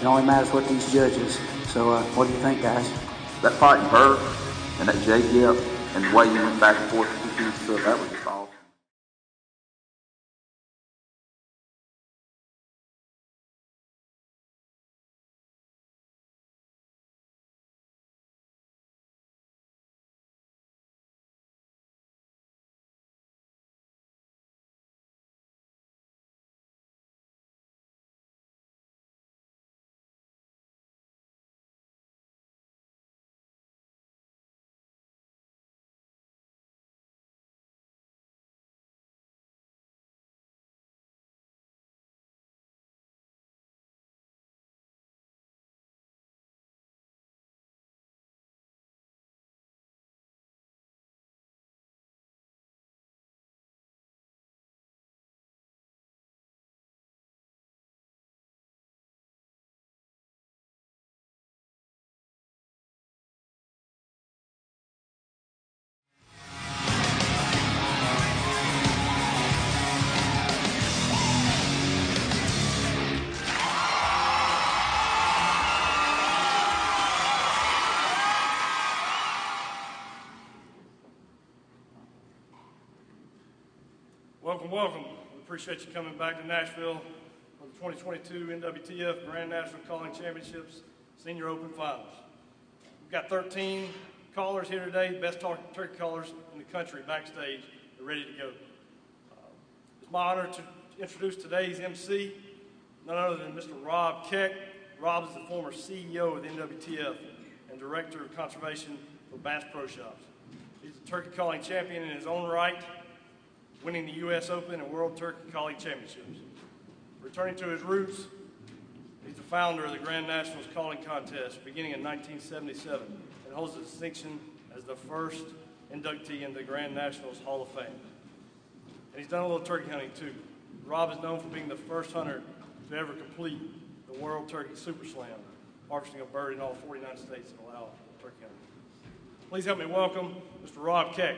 only matters what these judges. So what do you think, guys? That fight in Burr and that Jay Gipp and the way you went back and forth with these stuff, that was just awesome. Welcome. We appreciate you coming back to Nashville for the 2022 NWTF Grand National Calling Championships Senior Open Finals. We've got 13 callers here today, the best turkey callers in the country backstage. They're ready to go. It's my honor to introduce today's MC, none other than Mr. Rob Keck. Rob is the former CEO of the NWTF and Director of Conservation for Bass Pro Shops. He's a turkey calling champion in his own right, winning the U.S. Open and World Turkey Calling Championships. Returning to his roots, he's the founder of the Grand Nationals Calling Contest beginning in 1977 and holds the distinction as the first inductee in the Grand Nationals Hall of Fame. And he's done a little turkey hunting too. Rob is known for being the first hunter to ever complete the World Turkey Super Slam, harvesting a bird in all 49 states that allow turkey hunting. Please help me welcome Mr. Rob Keck.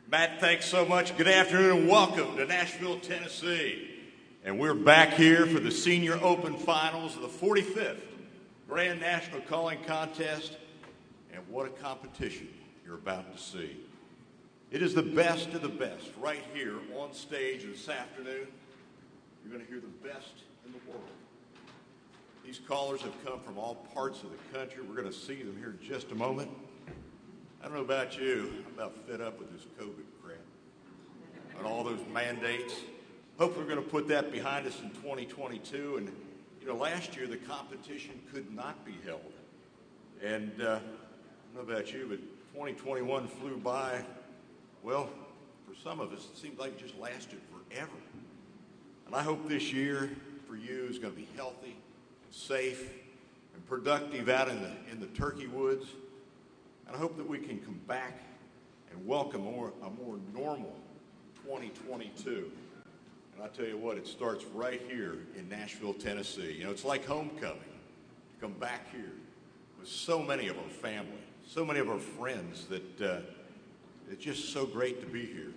Matt, thanks so much. Good afternoon and welcome to Nashville, Tennessee. And we're back here for the Senior Open Finals of the 45th Grand National Calling Contest. And what a competition you're about to see. It is the best of the best right here on stage this afternoon. You're going to hear the best in the world. These callers have come from all parts of the country. We're going to see them here in just a moment. I don't know about you, I'm about fed up with this COVID crap and all those mandates. Hopefully we're going to put that behind us in 2022. And, you know, last year the competition could not be held. And I don't know about you, but 2021 flew by. Well, for some of us, it seemed like it just lasted forever. And I hope this year for you is going to be healthy, safe, and productive out in the turkey woods. And I hope that we can come back and welcome a more normal 2022. And I tell you what, it starts right here in Nashville, Tennessee. You know, it's like homecoming. Come back here with so many of our family, so many of our friends that it's just so great to be here.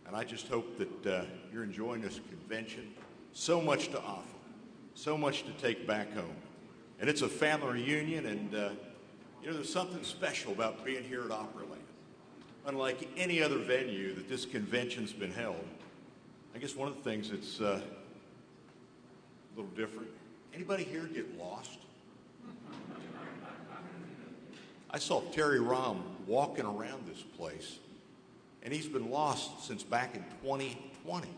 And I just hope that you're enjoying this convention. So much to offer, so much to take back home. And it's a family reunion, and you know, there's something special about being here at Opryland. Unlike any other venue that this convention's been held, I guess one of the things that's a little different, anybody here get lost? I saw Terry Rahm walking around this place, and he's been lost since back in 2020.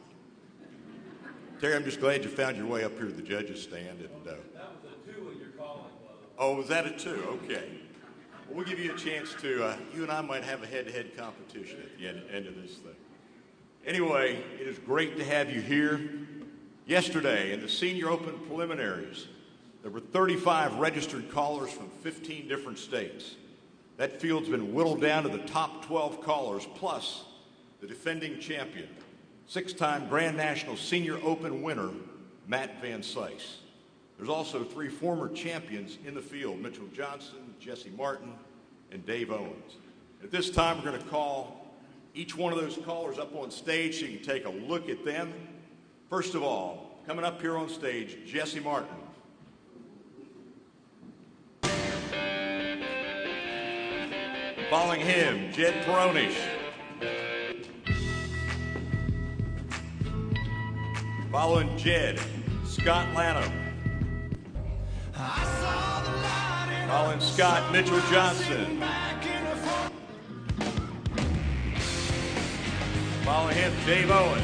Terry, I'm just glad you found your way up here to the judges' stand. And, that was a 2 in your calling, Bubba. Oh, was that a 2? Okay. Well, we'll give you a chance to, you and I might have a head-to-head competition at the end of this thing. Anyway, it is great to have you here. Yesterday, in the Senior Open preliminaries, there were 35 registered callers from 15 different states. That field's been whittled down to the top 12 callers, plus the defending champion, 6-time Grand National Senior Open winner, Matt Van Cise. There's also 3 former champions in the field, Mitchell Johnson, Jesse Martin, and Dave Owens. At this time, we're going to call each one of those callers up on stage so you can take a look at them. First of all, coming up here on stage, Jesse Martin. Following him, Jed Peronish. Following Jed, Scott Lanham. Following Scott, Mitchell Johnson. Following him, Dave Owen.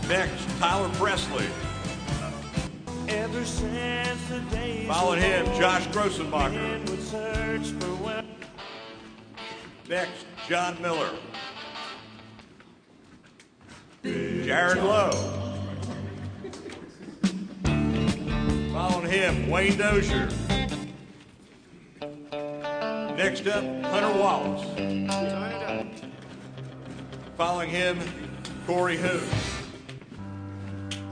Next, Tyler Presley. Following him, Josh Grossenbacher. Next, John Miller. Jared Lowe. Following him, Wayne Dozier. Next up, Hunter Wallace. Following him, Corey Hoon.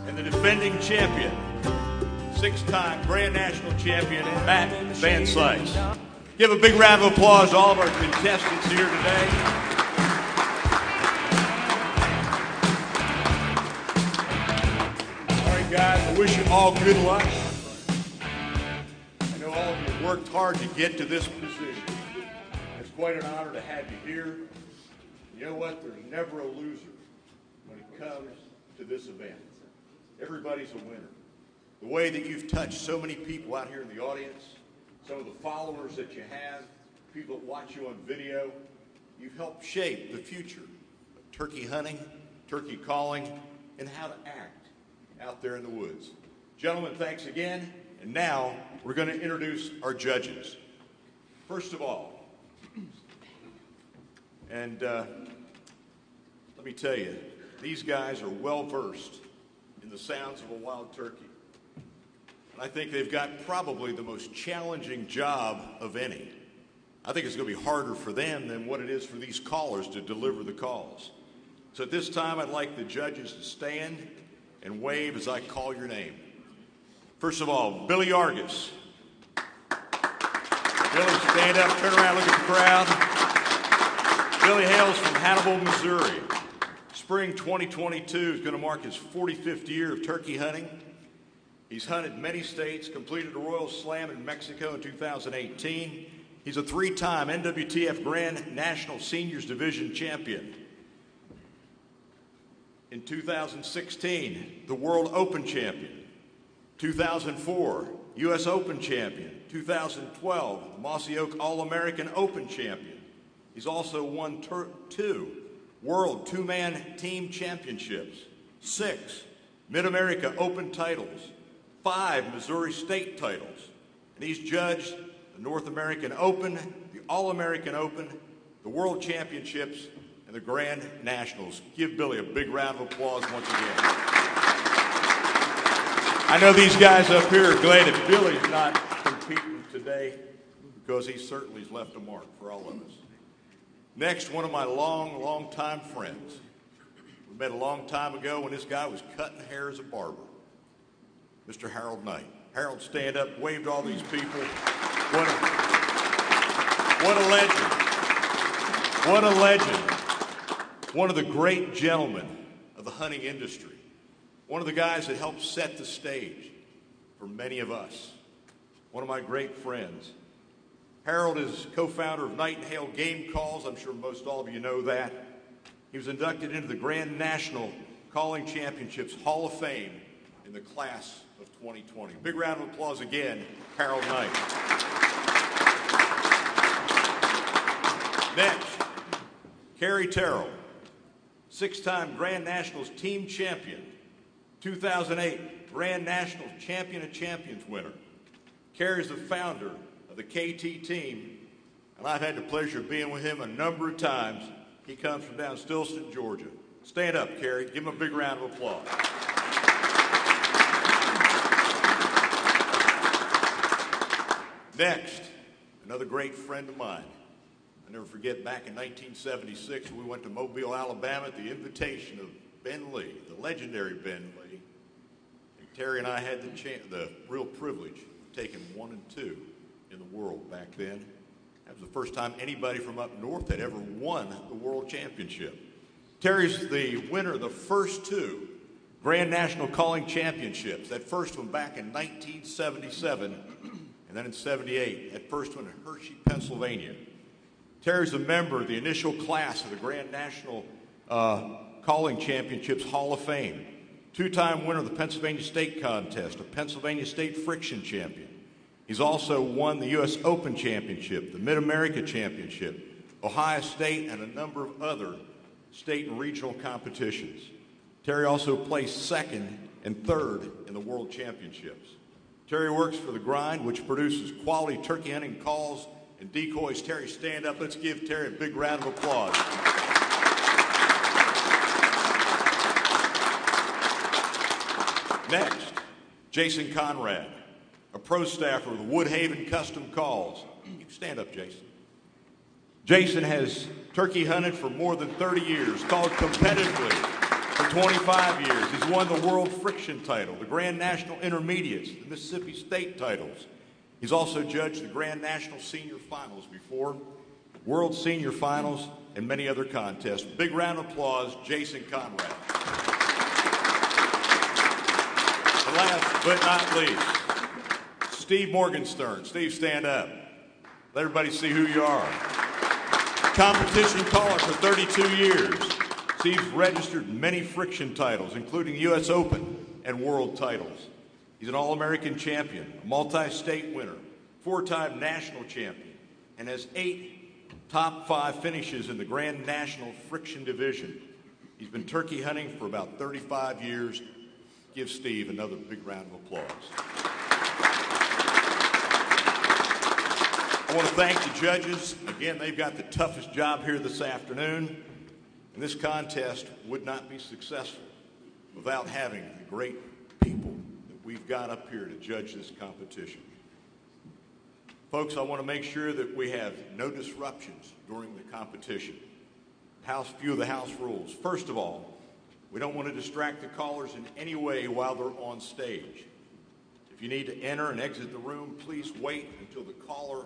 And the defending champion, six-time Grand National champion, Matt Van Sykes. Give a big round of applause to all of our contestants here today. All right, guys, I wish you all good luck. I know all of you worked hard to get to this position. It's quite an honor to have you here. You know what? There's never a loser when it comes to this event. Everybody's a winner. The way that you've touched so many people out here in the audience, some of the followers that you have, people that watch you on video, you've helped shape the future of turkey hunting, turkey calling, and how to act out there in the woods. Gentlemen, thanks again. And now we're going to introduce our judges. First of all, and let me tell you, these guys are well versed in the sounds of a wild turkey. And I think they've got probably the most challenging job of any. I think it's going to be harder for them than what it is for these callers to deliver the calls. So at this time, I'd like the judges to stand and wave as I call your name. First of all, Billy Argus. Billy, stand up, turn around, look at the crowd. Billy hails from Hannibal, Missouri. Spring 2022 is going to mark his 45th year of turkey hunting. He's hunted many states, completed a Royal Slam in Mexico in 2018. He's a three-time NWTF Grand National Seniors Division champion. In 2016, the World Open champion. 2004, U.S. Open champion. 2012, Mossy Oak All-American Open champion. He's also won two World Two-Man Team Championships, 6 Mid-America Open titles, 5 Missouri State titles, and he's judged the North American Open, the All-American Open, the World Championships, and the Grand Nationals. Give Billy a big round of applause once again. I know these guys up here are glad that Billy's not competing today because he certainly has left a mark for all of us. Next, one of my long-time friends. We met a long time ago when this guy was cutting hair as a barber. Mr. Harold Knight. Harold, stand up, wave to all these people. What a legend. What a legend. One of the great gentlemen of the hunting industry. One of the guys that helped set the stage for many of us. One of my great friends. Harold is co-founder of Nightingale Game Calls. I'm sure most all of you know that. He was inducted into the Grand National Calling Championships Hall of Fame in the class of 2020. Big round of applause again, Harold Knight. Next, Carrie Terrell, 6-time Grand Nationals team champion, 2008 Grand National Champion of Champions winner. Carrie's the founder of the KT team, and I've had the pleasure of being with him a number of times. He comes from down Stillston, Georgia. Stand up, Carrie. Give him a big round of applause. Next, another great friend of mine. I never forget back in 1976, we went to Mobile, Alabama at the invitation of Ben Lee, the legendary Ben Lee. And Terry and I had the real privilege of taking 1 and 2 in the world back then. That was the first time anybody from up north had ever won the world championship. Terry's the winner of the first two Grand National Calling Championships. That first one back in 1977, and then in 78, that first one in Hershey, Pennsylvania. Terry's a member of the initial class of the Grand National Calling Championships Hall of Fame. Two-time winner of the Pennsylvania State Contest, a Pennsylvania State Friction Champion. He's also won the U.S. Open Championship, the Mid-America Championship, Ohio State, and a number of other state and regional competitions. Terry also placed second and third in the World Championships. Terry works for The Grind, which produces quality turkey hunting calls and decoys. Terry, stand up. Let's give Terry a big round of applause. Next, Jason Conrad, a pro staffer with Woodhaven Custom Calls. You stand up, Jason. Jason has turkey hunted for more than 30 years, called competitively for 25 years. He's won the World Friction title, the Grand National Intermediates, the Mississippi State titles. He's also judged the Grand National Senior Finals before, World Senior Finals, and many other contests. Big round of applause, Jason Conrad. And last but not least, Steve Morgenstern. Steve, stand up. Let everybody see who you are. Competition caller for 32 years. Steve's registered many friction titles, including U.S. Open and World titles. He's an All-American champion, a multi-state winner, 4-time national champion, and has 8 top 5 finishes in the Grand National Friction Division. He's been turkey hunting for about 35 years. Give Steve another big round of applause. I want to thank the judges. Again, they've got the toughest job here this afternoon. And this contest would not be successful without having the great people that we've got up here to judge this competition. Folks, I want to make sure that we have no disruptions during the competition. Few of the house rules. First of all, we don't want to distract the callers in any way while they're on stage. If you need to enter and exit the room, please wait until the caller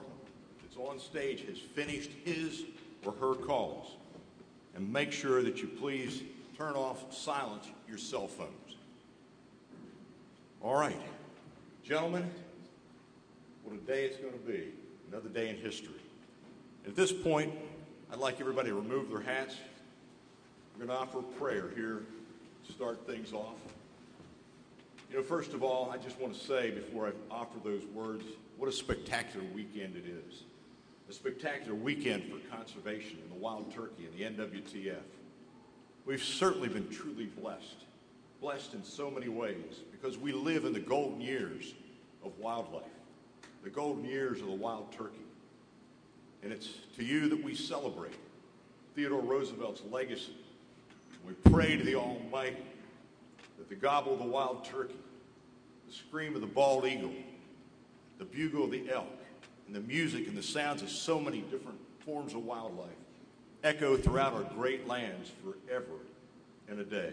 that's on stage has finished his or her calls. And make sure that you please turn off, silence your cell phones. All right. Gentlemen, what a day it's going to be. Another day in history. At this point, I'd like everybody to remove their hats. We're going to offer a prayer here to start things off. You know, first of all, I just want to say before I offer those words, what a spectacular weekend it is. A spectacular weekend for conservation and the wild turkey and the NWTF. We've certainly been truly blessed in so many ways because we live in the golden years of wildlife, the golden years of the wild turkey. And it's to you that we celebrate Theodore Roosevelt's legacy. We pray to the Almighty that the gobble of the wild turkey, the scream of the bald eagle, the bugle of the elk, and the music and the sounds of so many different forms of wildlife echo throughout our great lands forever and a day.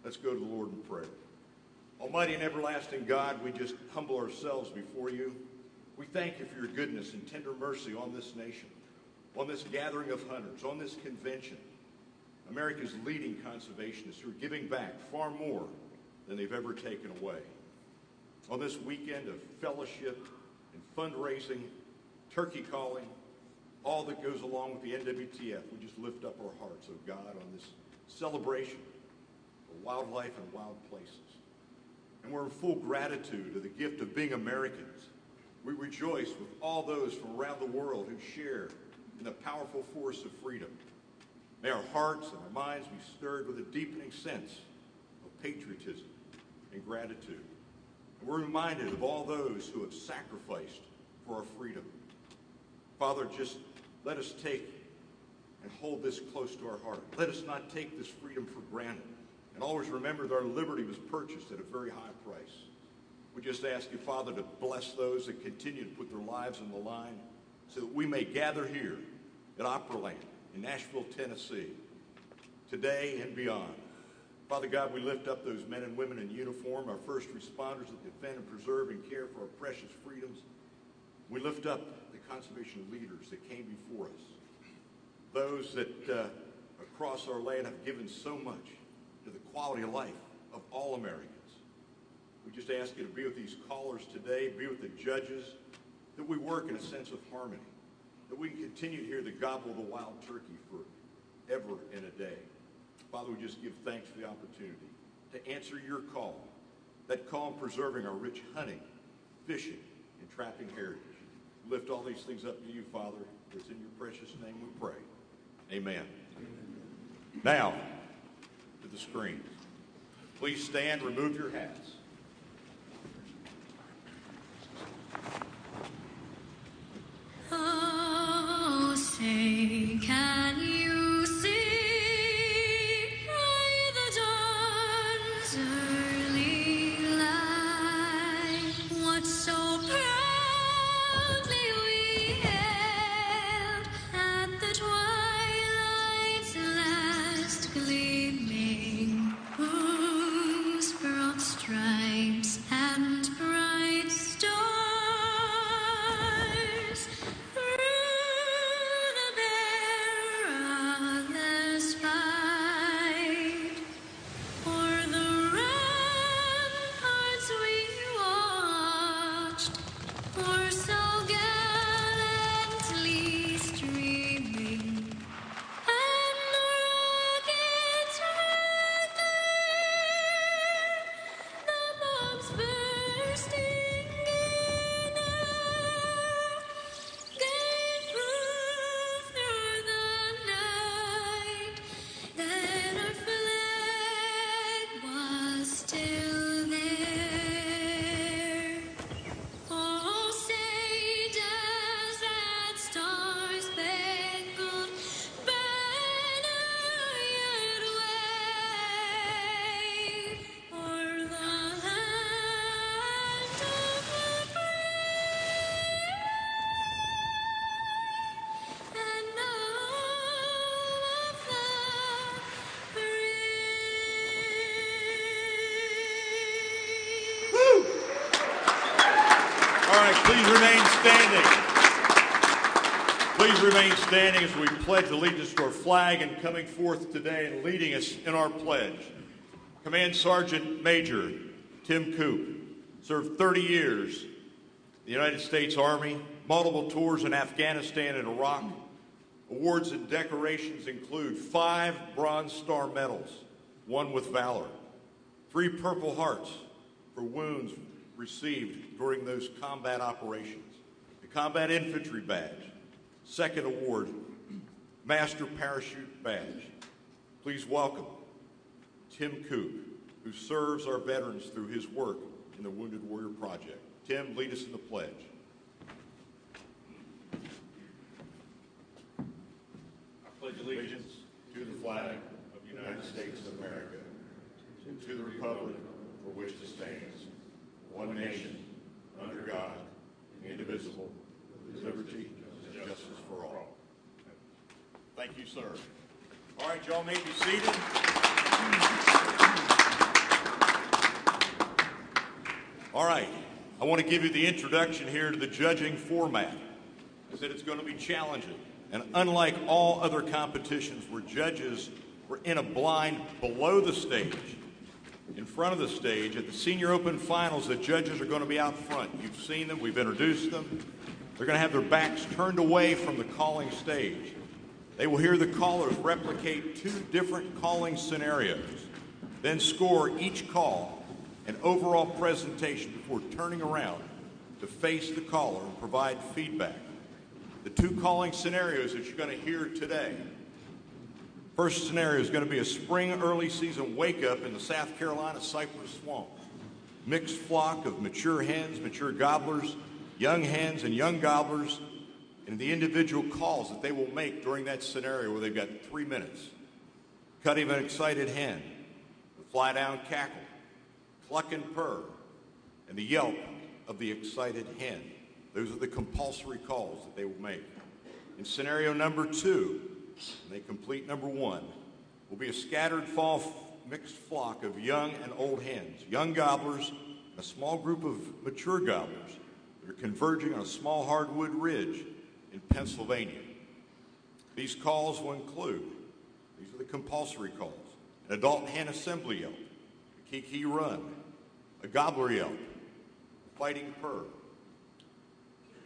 Let's go to the Lord in prayer. Almighty and everlasting God, we just humble ourselves before you. We thank you for your goodness and tender mercy on this nation, on this gathering of hunters, on this convention. America's leading conservationists who are giving back far more than they've ever taken away. On this weekend of fellowship and fundraising, turkey calling, all that goes along with the NWTF, we just lift up our hearts, oh God, on this celebration of wildlife and wild places. And we're in full gratitude to the gift of being Americans. We rejoice with all those from around the world who share in the powerful force of freedom. May our hearts and our minds be stirred with a deepening sense of patriotism and gratitude. And we're reminded of all those who have sacrificed for our freedom. Father, just let us take and hold this close to our heart. Let us not take this freedom for granted. And always remember that our liberty was purchased at a very high price. We just ask you, Father, to bless those that continue to put their lives on the line so that we may gather here at Operaland in Nashville, Tennessee, today and beyond. Father God, we lift up those men and women in uniform, our first responders that defend and preserve and care for our precious freedoms. We lift up the conservation leaders that came before us, those that across our land have given so much to the quality of life of all Americans. We just ask you to be with these callers today, be with the judges, that we work in a sense of harmony, that we can continue to hear the gobble of the wild turkey forever and a day. Father, we just give thanks for the opportunity to answer your call, that call in preserving our rich hunting, fishing, and trapping heritage. Lift all these things up to you, Father. It's in your precious name we pray. Amen. Now, to the screens. Please stand, remove your hats. Oh, say, can you see by the dawn's early light what so proudly we hailed at the twilight's last gleaming, whose broad stripes and bright stars through the perilous fight o'er the ramparts we watched were so gallantly streaming, and rockets right there, the bombs bursting in air, gave proof through the night that our flag was still there. Oh, say does that star-spangled banner yet wave o'er the land of the brave and of the free? All right, please remain standing. Please remain standing as we pledge allegiance to our flag, and coming forth today and leading us in our pledge, Command Sergeant Major Tim Coop, served 30 years in the United States Army, multiple tours in Afghanistan and Iraq. Awards and decorations include 5 Bronze Star medals, 1 with Valor, 3 Purple Hearts for wounds received during those combat operations, the Combat Infantry Badge, 2nd Award, Master Parachute Badge. Please welcome Tim Coop, who serves our veterans through his work in the Wounded Warrior Project. Tim, lead us in the pledge. I pledge allegiance to the flag of the United States of America, and to the republic for which it stands, one nation, under God, indivisible, with liberty and justice for all. Thank you, sir. All right, y'all may be seated. All right, I want to give you the introduction here to the judging format. I said it's going to be challenging, and unlike all other competitions where judges were in a blind below the stage, in front of the stage, at the Senior Open Finals, the judges are going to be out front. You've seen them. We've introduced them. They're going to have their backs turned away from the calling stage. They will hear the callers replicate 2 different calling scenarios, then score each call an overall presentation before turning around to face the caller and provide feedback. The 2 calling scenarios that you're going to hear today. First scenario is going to be a spring early season wake-up in the South Carolina cypress swamp. Mixed flock of mature hens, mature gobblers, young hens and young gobblers, and the individual calls that they will make during that scenario where they've got 3 minutes. Cutting of an excited hen, the fly-down cackle, cluck and purr, and the yelp of the excited hen. Those are the compulsory calls that they will make. In scenario number 2, and they complete number 1, will be a scattered fall mixed flock of young and old hens, young gobblers, a small group of mature gobblers. that are converging on a small hardwood ridge in Pennsylvania. These calls will include, these are the compulsory calls, an adult hen assembly yelp, a kiki run, a gobbler yelp, a fighting purr.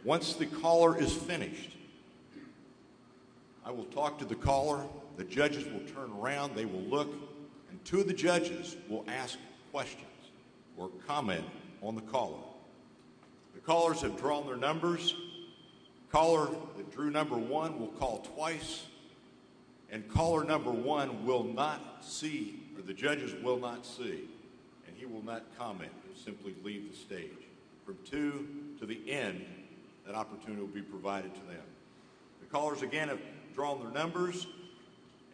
Once the caller is finished, I will talk to the caller, the judges will turn around, they will look, and two of the judges will ask questions or comment on the caller. The callers have drawn their numbers. Caller that drew number 1 will call twice, and caller number 1 will not see, or the judges will not see, and he will not comment. He'll simply leave the stage. From 2 to the end, that opportunity will be provided to them. The callers again have drawn their numbers,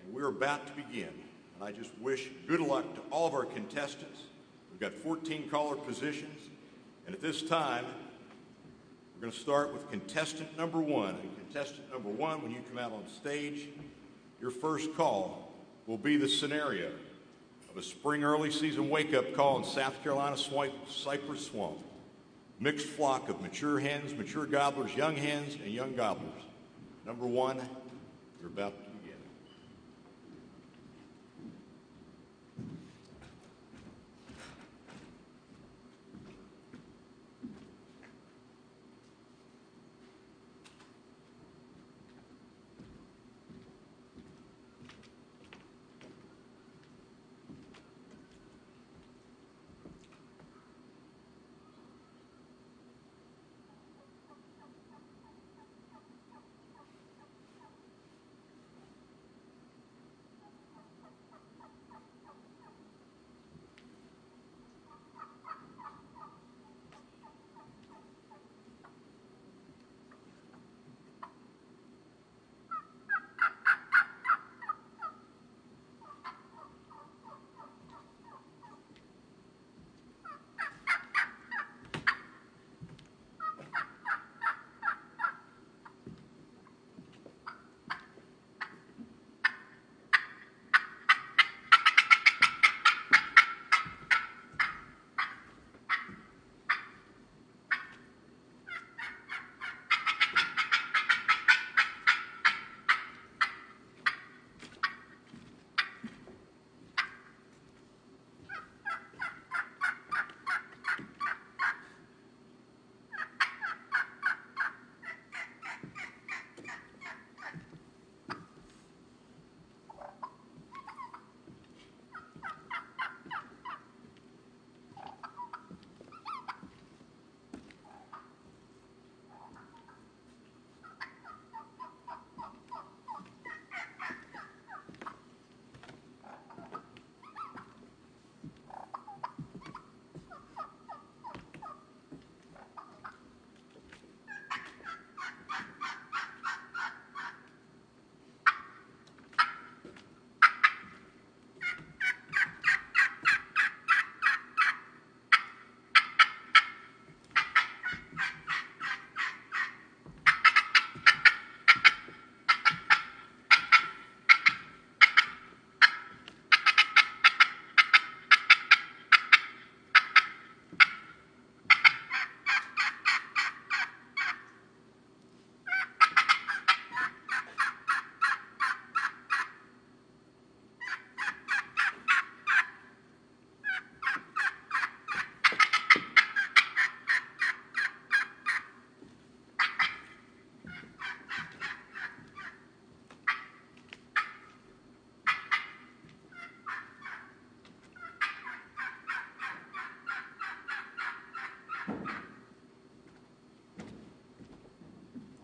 and we're about to begin. And I just wish good luck to all of our contestants. We've got 14 caller positions, and at this time, we're going to start with contestant number 1. And contestant number 1, when you come out on stage, your first call will be the scenario of a spring early season wake-up call in South Carolina Cypress Swamp. Mixed flock of mature hens, mature gobblers, young hens, and young gobblers. Number 1, you're about to begin.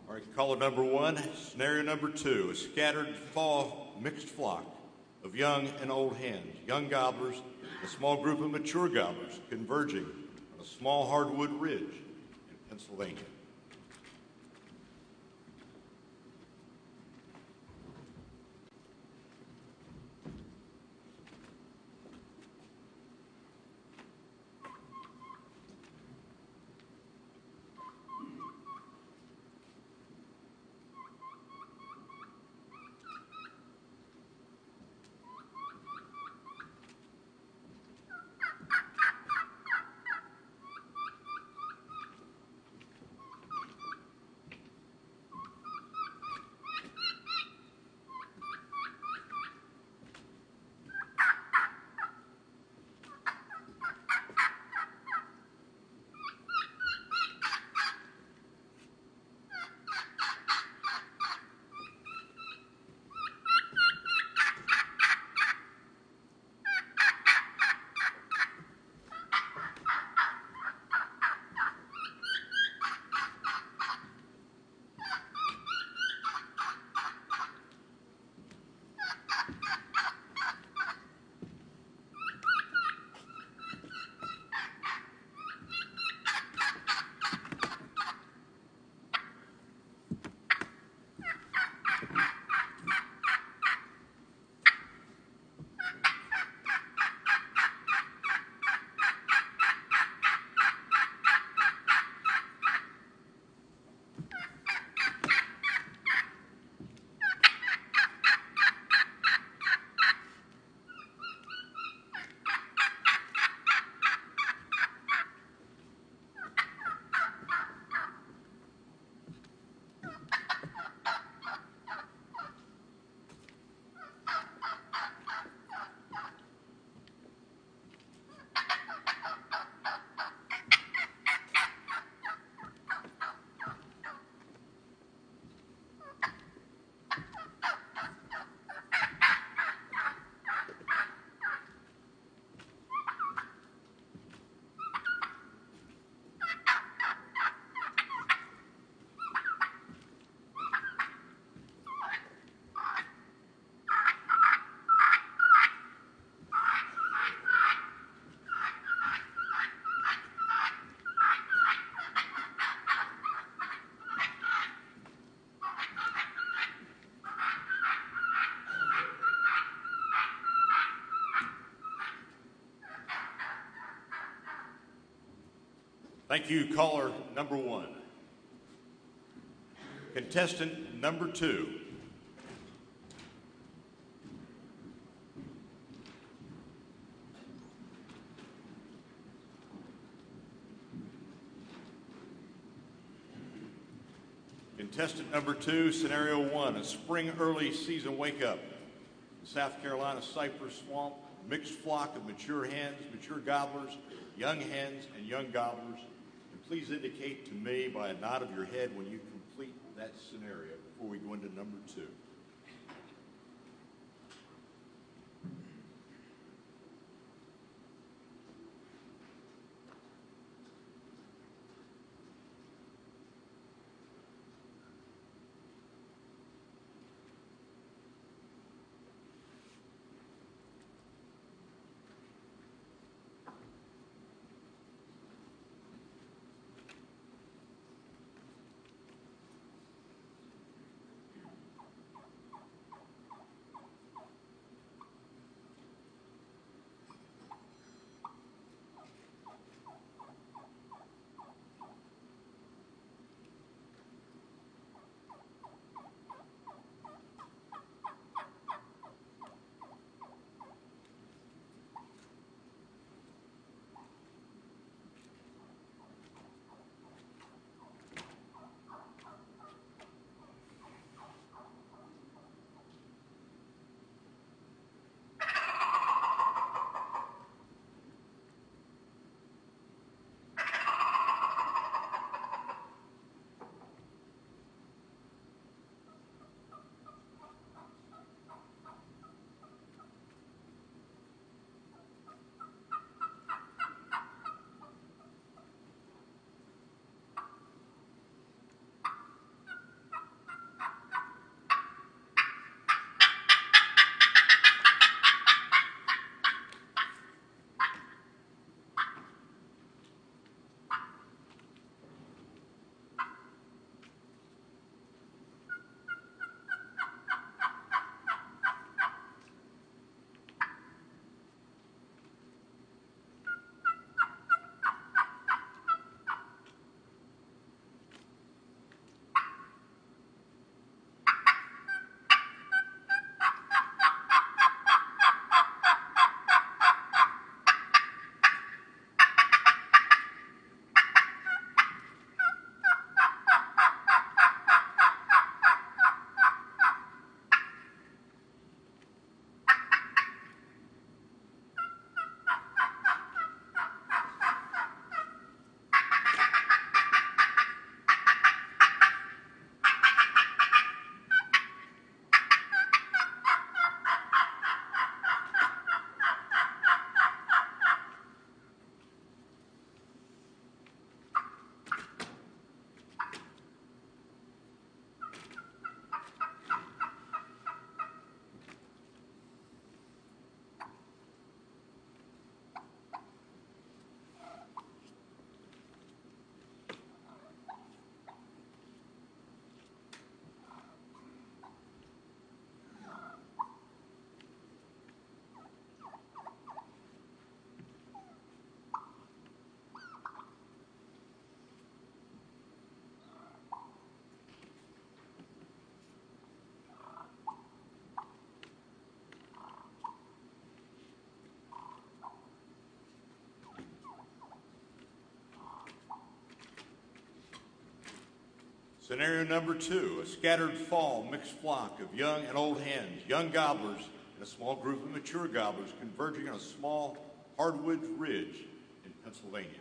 All right, caller number 1, scenario number 2, a scattered fall mixed flock of young and old hens, young gobblers, a small group of mature gobblers converging on a small hardwood ridge in Pennsylvania. Thank you, caller number 1. Contestant number 2. Contestant number 2, scenario 1, a spring early season wake-up. South Carolina cypress swamp, mixed flock of mature hens, mature gobblers, young hens, and young gobblers. And please indicate to me by a nod of your head when you complete that scenario before we go into number 2. Scenario number 2, a scattered fall mixed flock of young and old hens, young gobblers, and a small group of mature gobblers converging on a small hardwood ridge in Pennsylvania.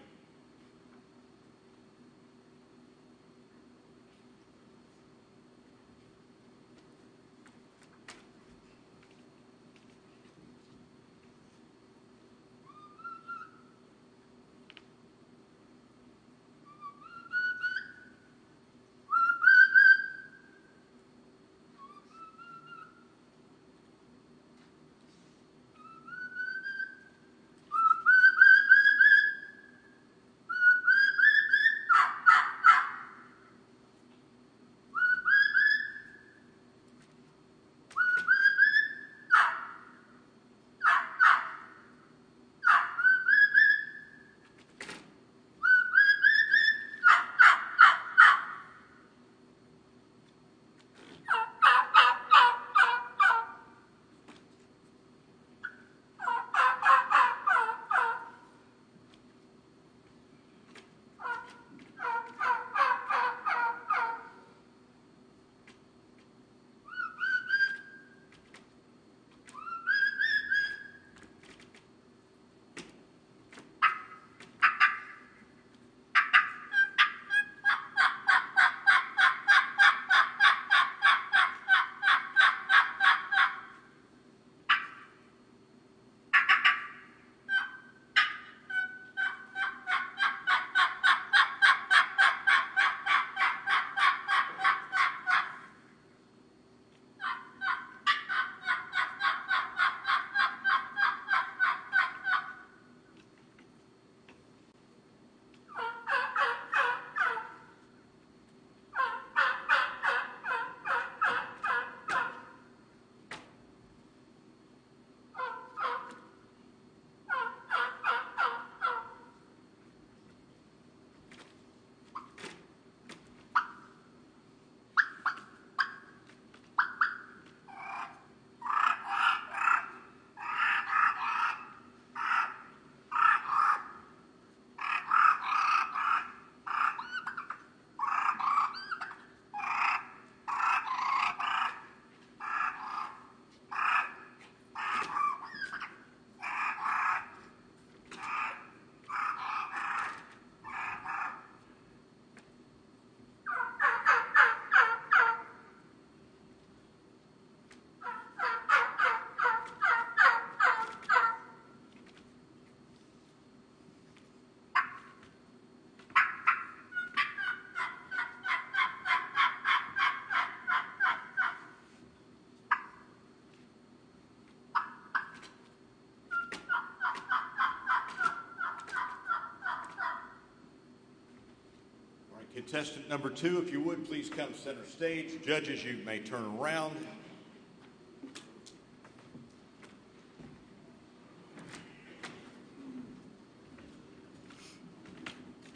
Contestant number 2, if you would, please come center stage. Judges, you may turn around.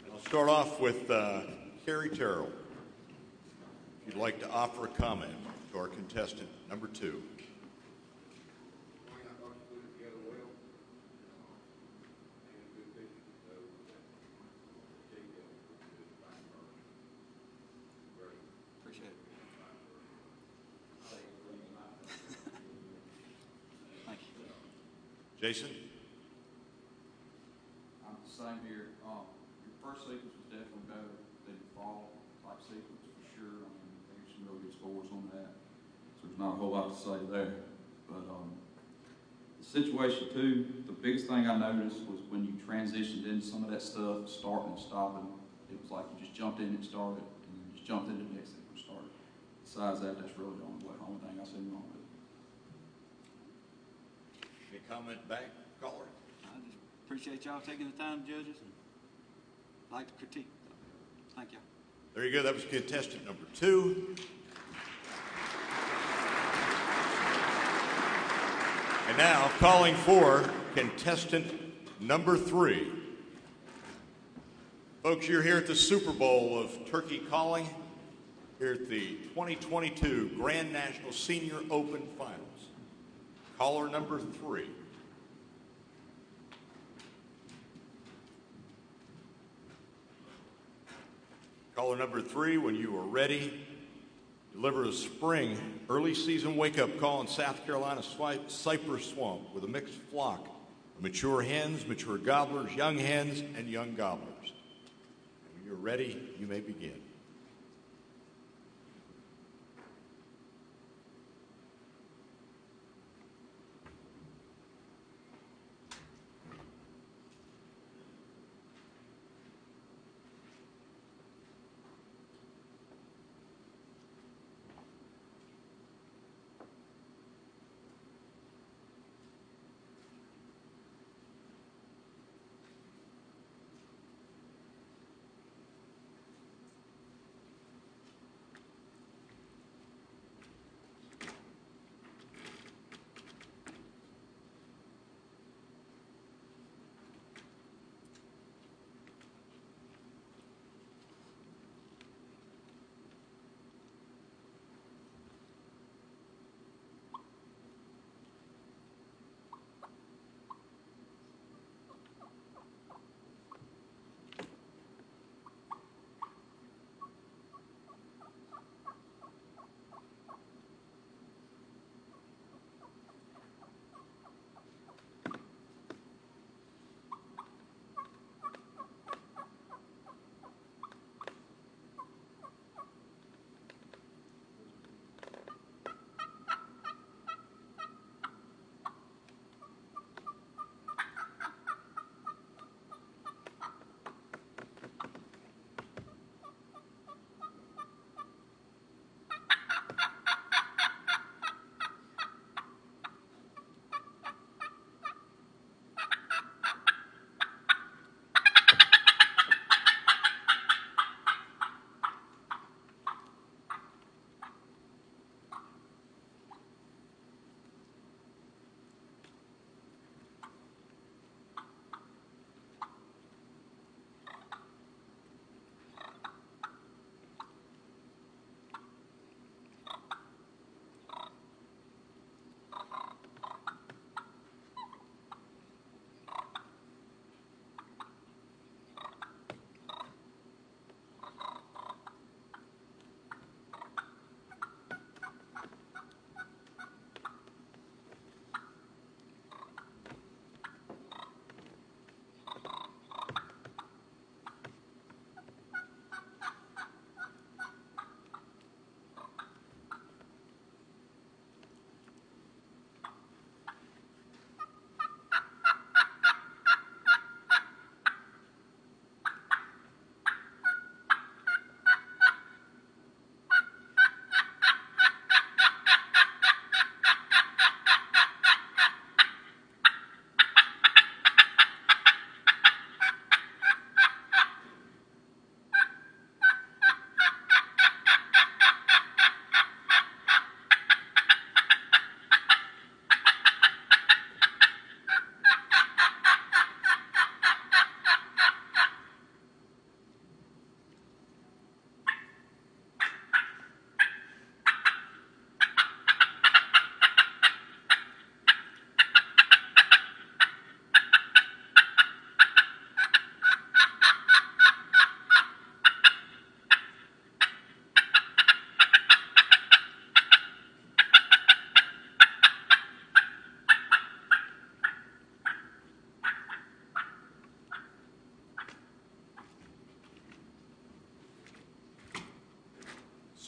And I'll start off with Carrie Terrell. If you'd like to offer a comment to our contestant number 2. Appreciate it. Thank you. Jason? I'm the same here. Your first sequence was definitely better than your fall type sequence for sure. I mean, there's some really good scores on that. So there's not a whole lot to say there. But the situation too, the biggest thing I noticed was when you transitioned into some of that stuff, starting and stopping, it was like you just jumped in and started, and then just jumped into the next thing and started. Besides that, that's really the only thing I seen wrong with it. Any comment back, caller? I just appreciate y'all taking the time, judges, and like to critique. Thank you. There you go. That was contestant number 2. And now, calling for contestant number 3. Folks, you're here at the Super Bowl of Turkey Calling, here at the 2022 Grand National Senior Open Finals. Caller number 3. Caller number 3, when you are ready, deliver a spring early season wake-up call in South Carolina Cypress Swamp with a mixed flock of mature hens, mature gobblers, young hens, and young gobblers. And when you're ready, you may begin.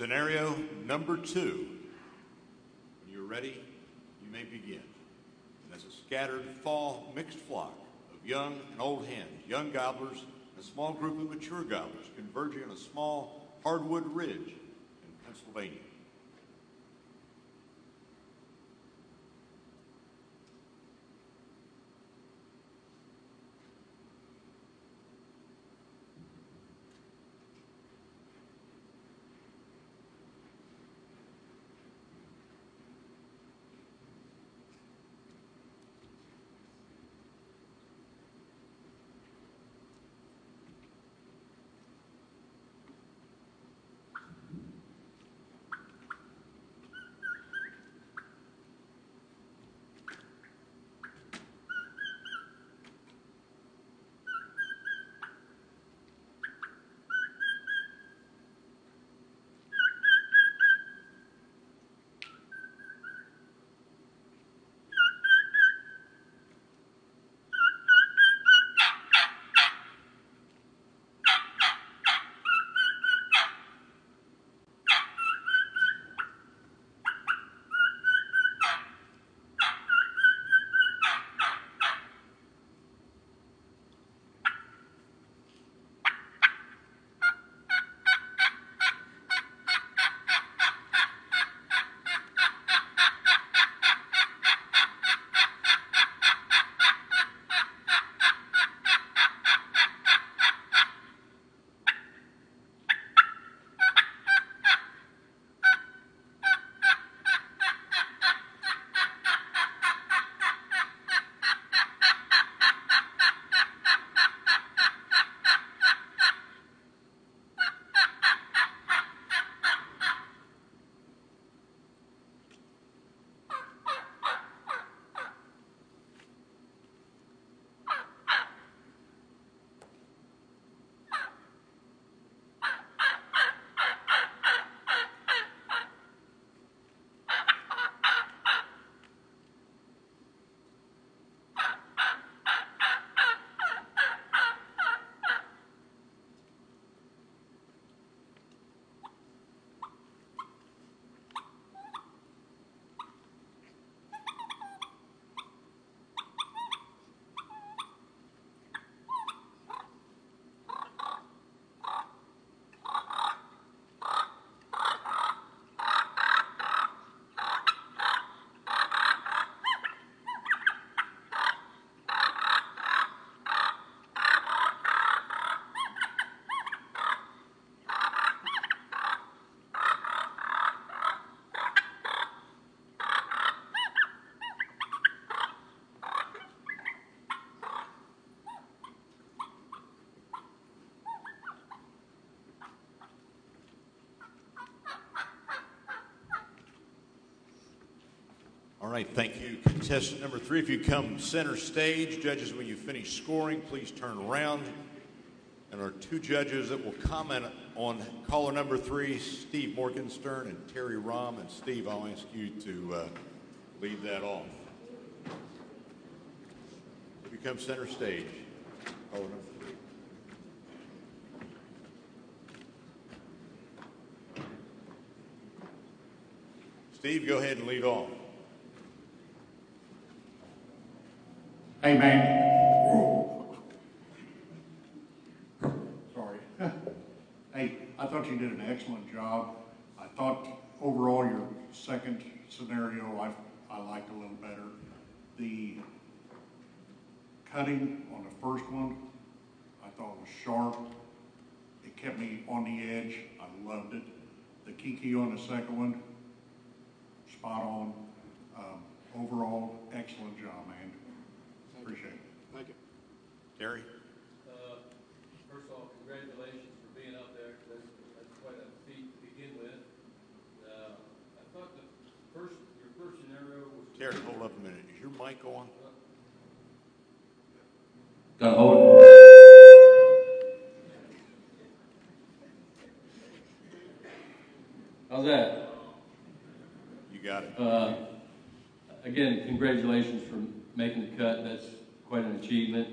Scenario number 2. When you're ready, you may begin. And as a scattered fall mixed flock of young and old hens, young gobblers, and a small group of mature gobblers converging on a small hardwood ridge in Pennsylvania. All right, thank you. Contestant number 3, if you come center stage. Judges, when you finish scoring, please turn around. And our 2 judges that will comment on caller number 3, Steve Morgenstern and Terry Rahm. And Steve, I'll ask you to lead that off. If you come center stage, caller number 3. Steve, go ahead and lead off. Hey, man. Sorry. Hey, I thought you did an excellent job. I thought overall your second scenario I liked a little better. The cutting on the first one I thought was sharp. It kept me on the edge. I loved it. The kiki on the second one, spot on. Overall, excellent job, man. Appreciate it. Thank you. Terry? First of all, congratulations for being up there. That's quite a feat to begin with. I thought your first scenario was... Terry, hold up a minute. Is your mic on? Got to hold it. How's that? You got it. Again, congratulations for making the cut. That's quite an achievement.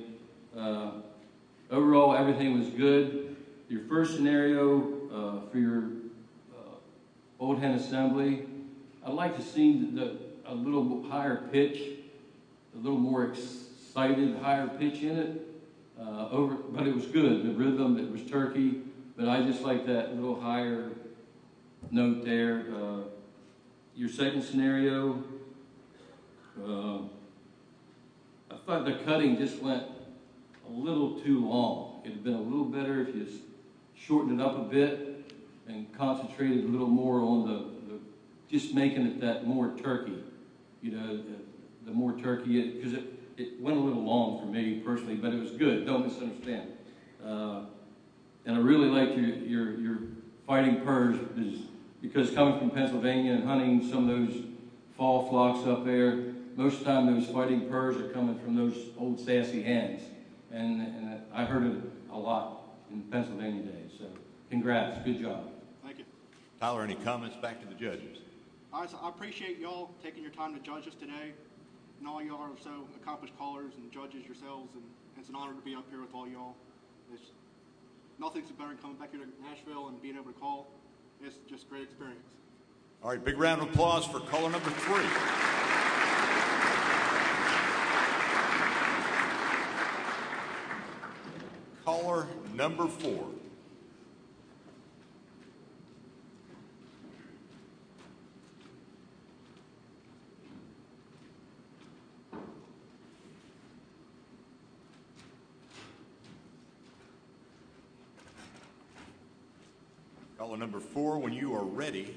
Overall, everything was good. Your first scenario for your old hen assembly. I'd like to see a little higher pitch, a little more excited, higher pitch in it. But it was good. The rhythm, it was turkey, but I just like that little higher note there. Your second scenario, I thought the cutting just went a little too long. It'd have been a little better if you shortened it up a bit and concentrated a little more on the just making it that more turkey. You know, the more turkey, because it went a little long for me personally, but it was good. Don't misunderstand. And I really like your fighting purrs because coming from Pennsylvania and hunting some of those fall flocks up there, most of the time those fighting purrs are coming from those old sassy hens. And I heard it a lot in Pennsylvania days. So congrats, good job. Thank you. Tyler, any comments back to the judges? I appreciate y'all taking your time to judge us today. And all y'all are so accomplished callers and judges yourselves, and it's an honor to be up here with all y'all. Nothing's better than coming back here to Nashville and being able to call. It's just a great experience. All right, big round of applause for caller number 3. Caller number 4. Caller number 4, when you are ready,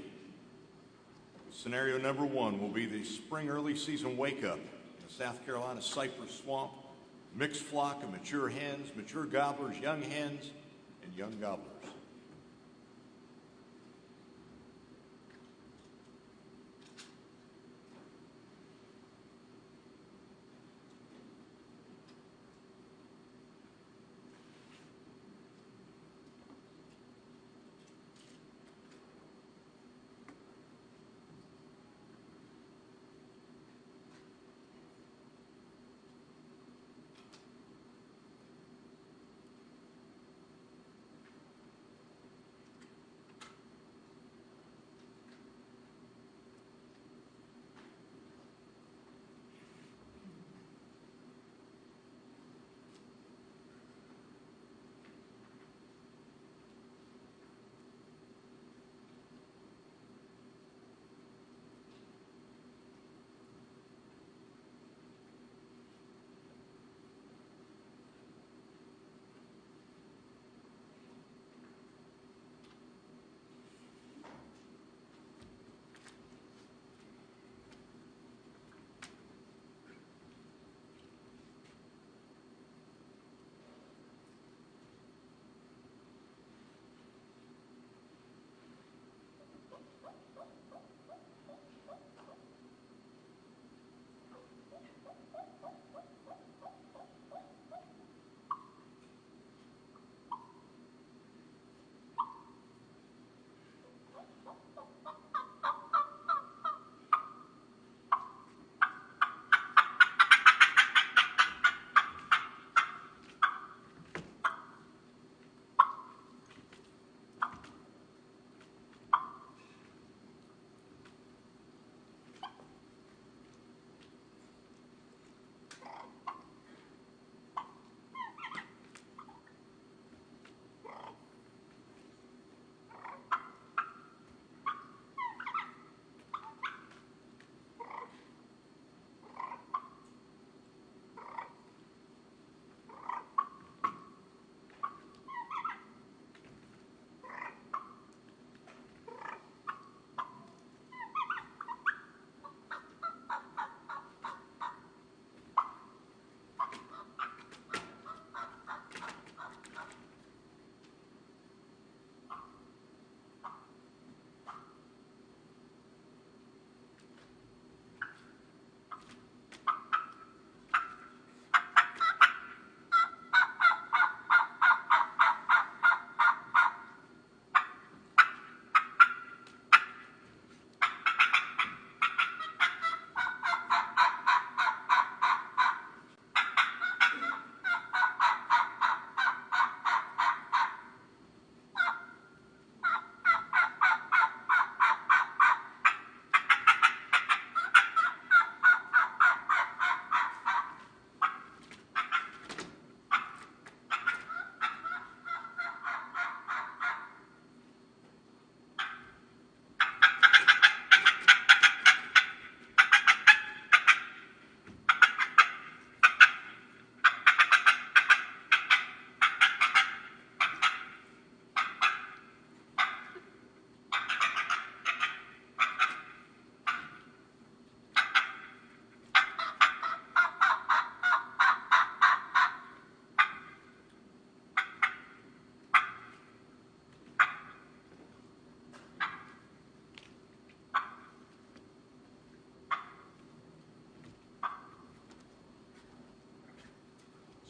scenario number 1 will be the spring early season wake-up in the South Carolina Cypress Swamp. Mixed flock of mature hens, mature gobblers, young hens, and young gobblers.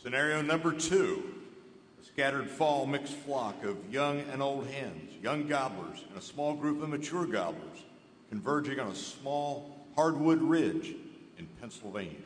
Scenario number 2, a scattered fall mixed flock of young and old hens, young gobblers, and a small group of mature gobblers converging on a small hardwood ridge in Pennsylvania.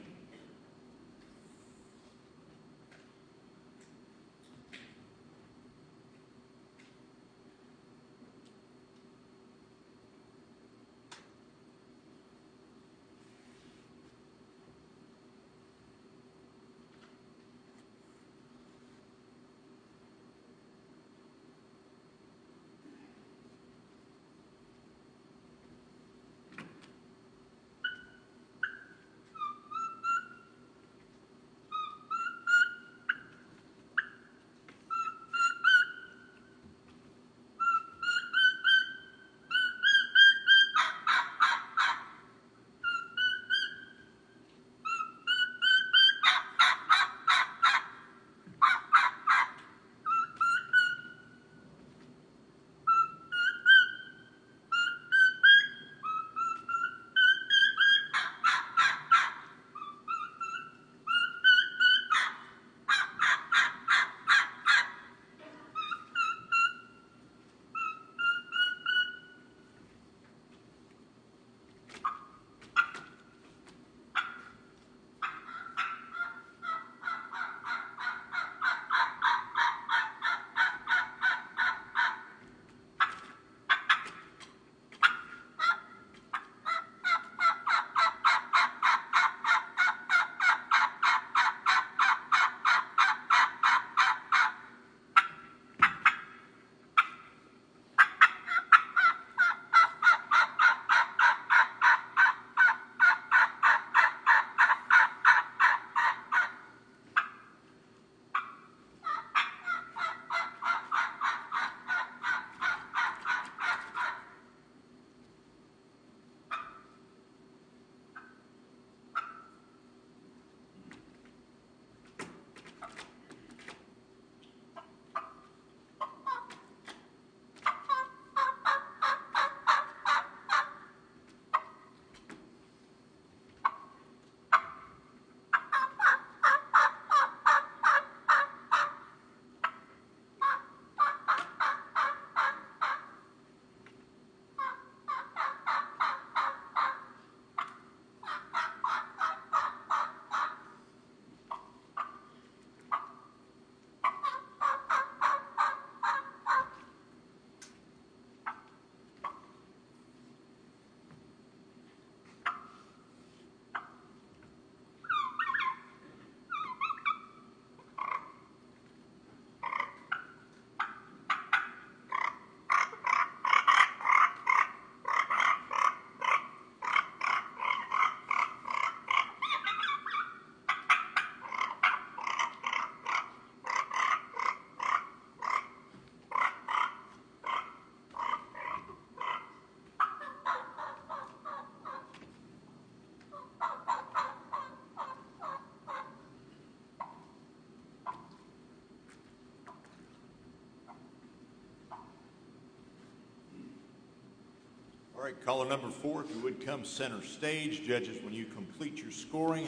All right, caller number 4, if you would come center stage. Judges, when you complete your scoring,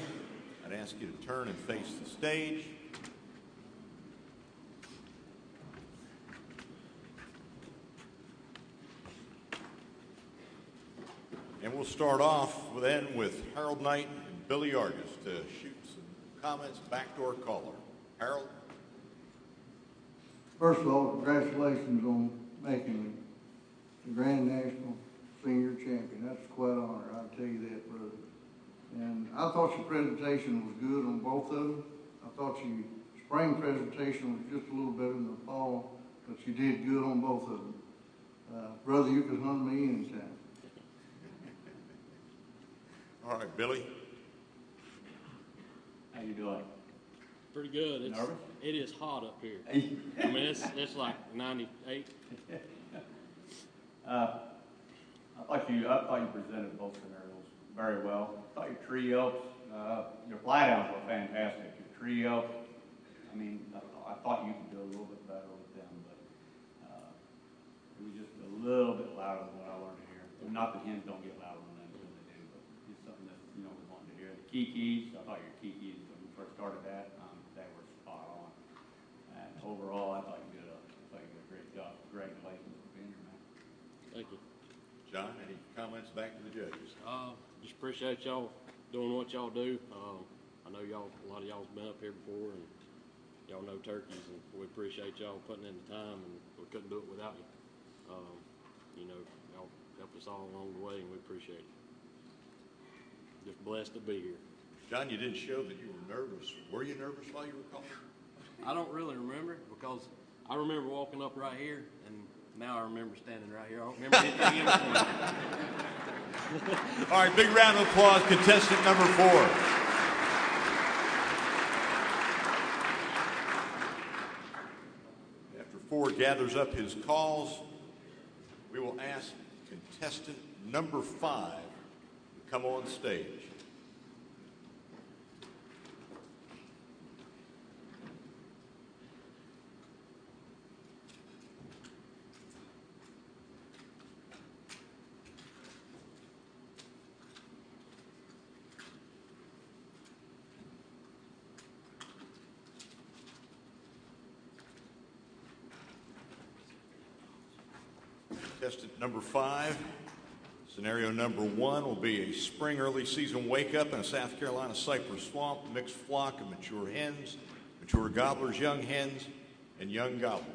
I'd ask you to turn and face the stage. And we'll start off with Harold Knight and Billy Argus to shoot some comments back to our caller. Harold? First of all, congratulations on making the Grand National Senior Champion. That's quite an honor, I'll tell you that, brother. And I thought your presentation was good on both of them. I thought your spring presentation was just a little better than the fall, but you did good on both of them. Brother, you can hunt me anytime. All right, Billy. How you doing? Pretty good. It's, nervous? It is hot up here. I mean, it's like 98. I thought you presented both scenarios very well. I thought your tree elks, your fly downs were fantastic. Your tree elks, I mean, I thought you could do a little bit better with them, but it was just a little bit louder than what I learned to hear. Not that hens don't get louder than them, because they do, but it's something that we wanted to hear. The kikis, I thought your kikis when you first started that, they were back to the judges. Just appreciate y'all doing what y'all do. I know a lot of y'all's been up here before, and y'all know turkeys, and we appreciate y'all putting in the time, and we couldn't do it without you. Y'all helped us all along the way, and we appreciate it. Just blessed to be here. John, you didn't show that you were nervous. Were you nervous while you were calling? I don't really remember, because I remember walking up right here, and now I remember standing right here. I don't remember anything in between. All right, big round of applause, contestant number 4. After 4 gathers up his calls, we will ask contestant number 5 to come on stage. Contestant number 5, scenario number 1 will be a spring early season wake up in a South Carolina cypress swamp, mixed flock of mature hens, mature gobblers, young hens, and young gobblers.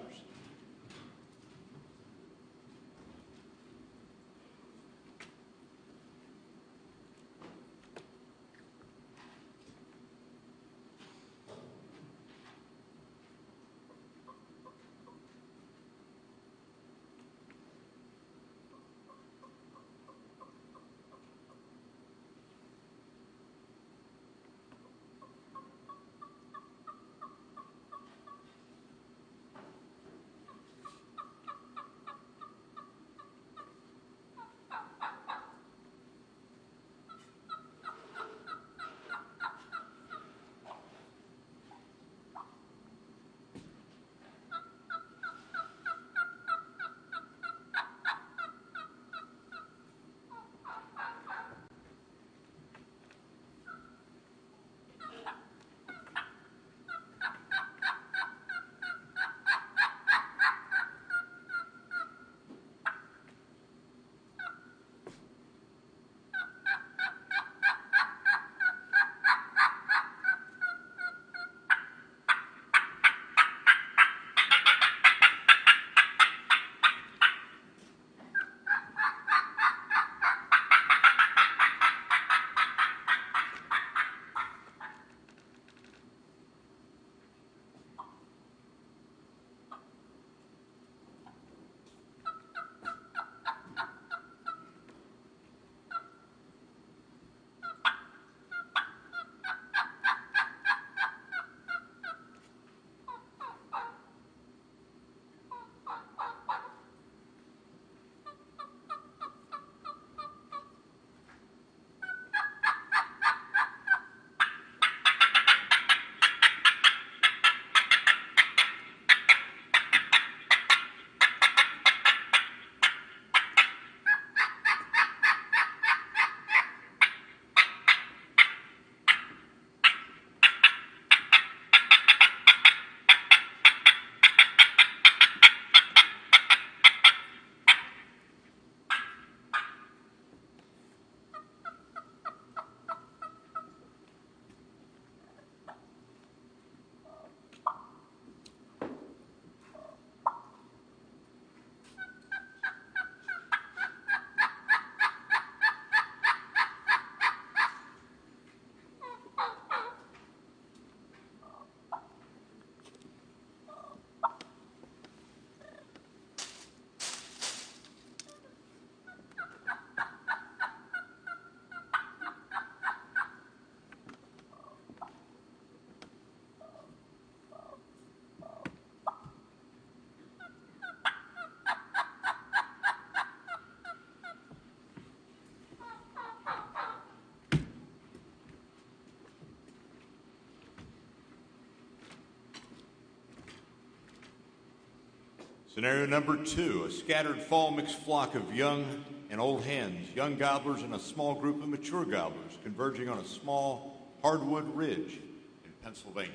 Scenario number 2, a scattered fall mixed flock of young and old hens, young gobblers, and a small group of mature gobblers converging on a small hardwood ridge in Pennsylvania.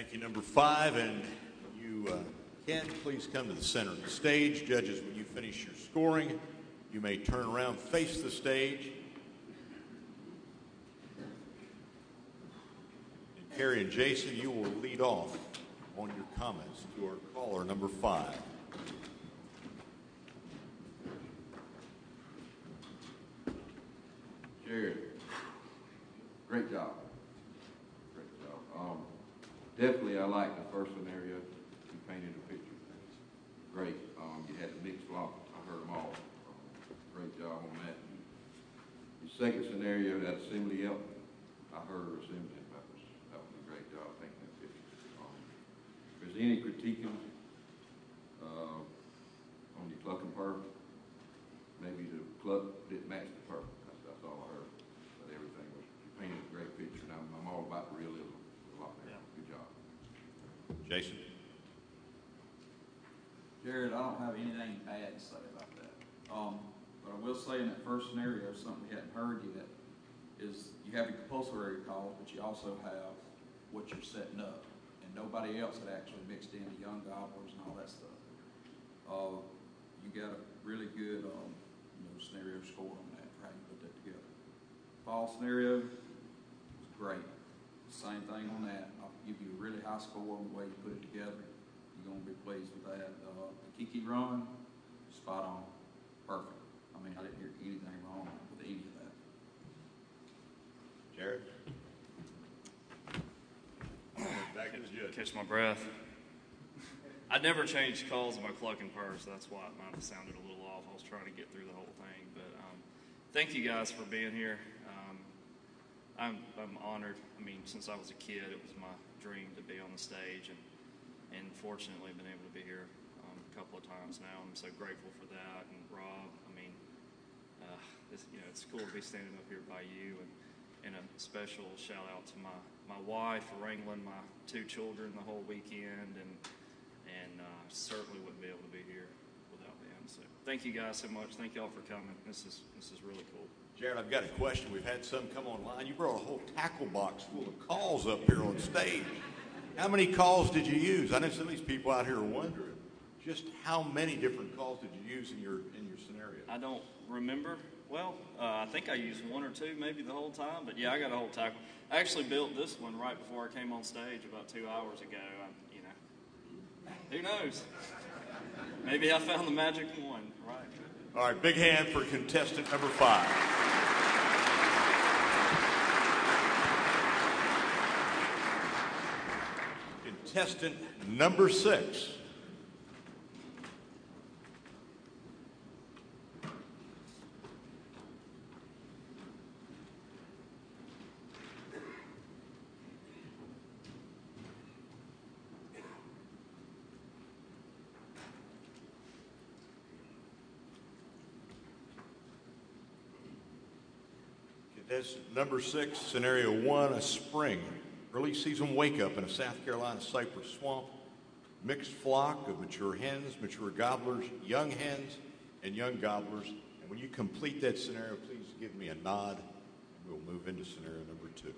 Thank you, number 5, and you can please come to the center of the stage. Judges, when you finish your scoring, you may turn around, face the stage. And Carrie and Jason, you will lead off on your comments to our caller, number 5. Jared, great job. Great job. Definitely, I like the first scenario. You painted a picture. Great. You had the mixed flock. I heard them all. Great job on that. The second scenario, that assembly up, I heard assembly. That was a great job painting that picture. If there's any critiquing on your cluck and purr, maybe the cluck didn't match the purr. That's all I heard. But everything was, you painted a great picture, and I'm all about realism. A lot there. Good job. Jason? Jared, I don't have anything bad to say about that. But I will say in that first scenario, something we hadn't heard yet, is you have your compulsory calls, but you also have what you're setting up. And nobody else had actually mixed in the young gobblers and all that stuff. You got a really good scenario score on that, for how you put that together. Fall scenario was great. Same thing on that. I'll give you a really high score on the way you put it together. You're going to be pleased with that. The Kiki run, spot on. Perfect. I mean, I didn't hear anything wrong with any of that. Jared? Back to the judge. Catch my breath. I never changed calls in my cluck and purr, so that's why it might have sounded a little off. I was trying to get through the whole thing. But thank you guys for being here. I'm honored. I mean, since I was a kid, it was my dream to be on the stage, and fortunately been able to be here a couple of times now. I'm so grateful for that. And Rob, I mean, it's cool to be standing up here by you, and a special shout out to my wife for wrangling my 2 children the whole weekend, and certainly wouldn't be able to be here without them. So thank you guys so much. Thank y'all for coming. This is really cool. Jared, I've got a question. We've had some come online. You brought a whole tackle box full of calls up here on stage. How many calls did you use? I know some of these people out here are wondering just how many different calls did you use in your scenario? I don't remember. Well, I think I used 1 or 2 maybe the whole time, but yeah, I got a whole tackle. I actually built this one right before I came on stage about 2 hours ago. Who knows? Maybe I found the magic one, right? All right, big hand for contestant number 5. Contestant number 6. Contestant number 6, scenario 1, a spring. Early season wake up in a South Carolina cypress swamp. Mixed flock of mature hens, mature gobblers, young hens, and young gobblers. And when you complete that scenario, please give me a nod, and we'll move into scenario number 2.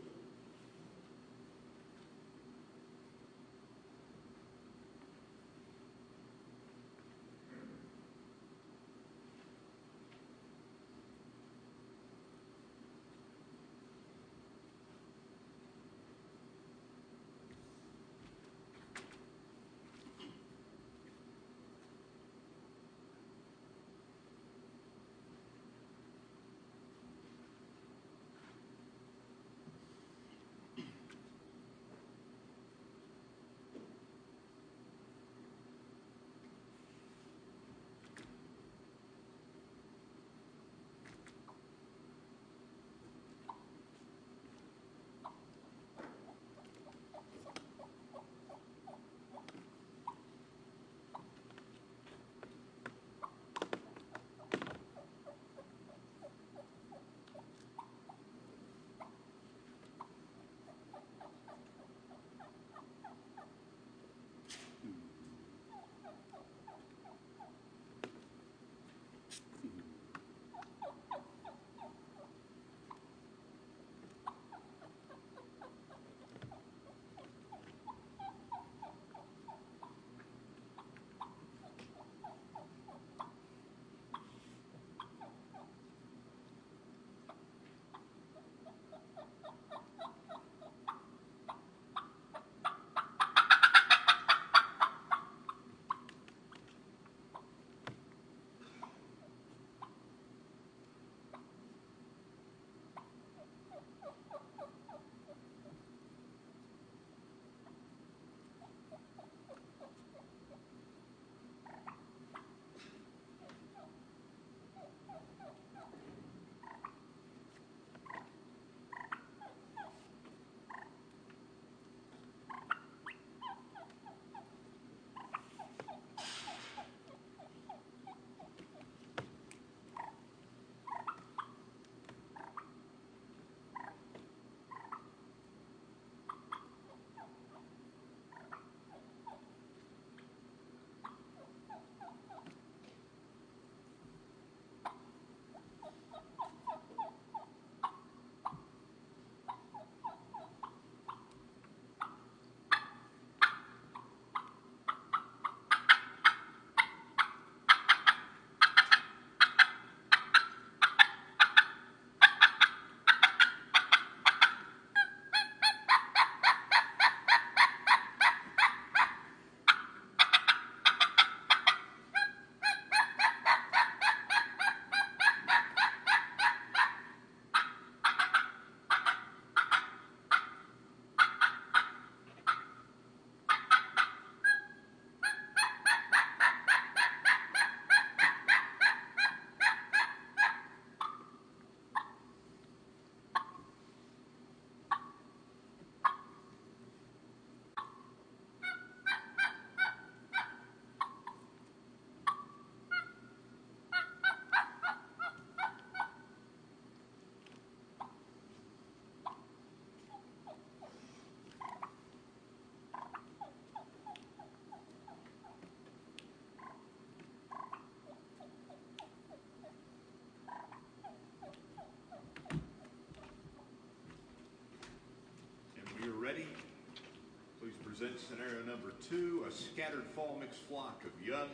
present scenario number 2, a scattered fall mixed flock of young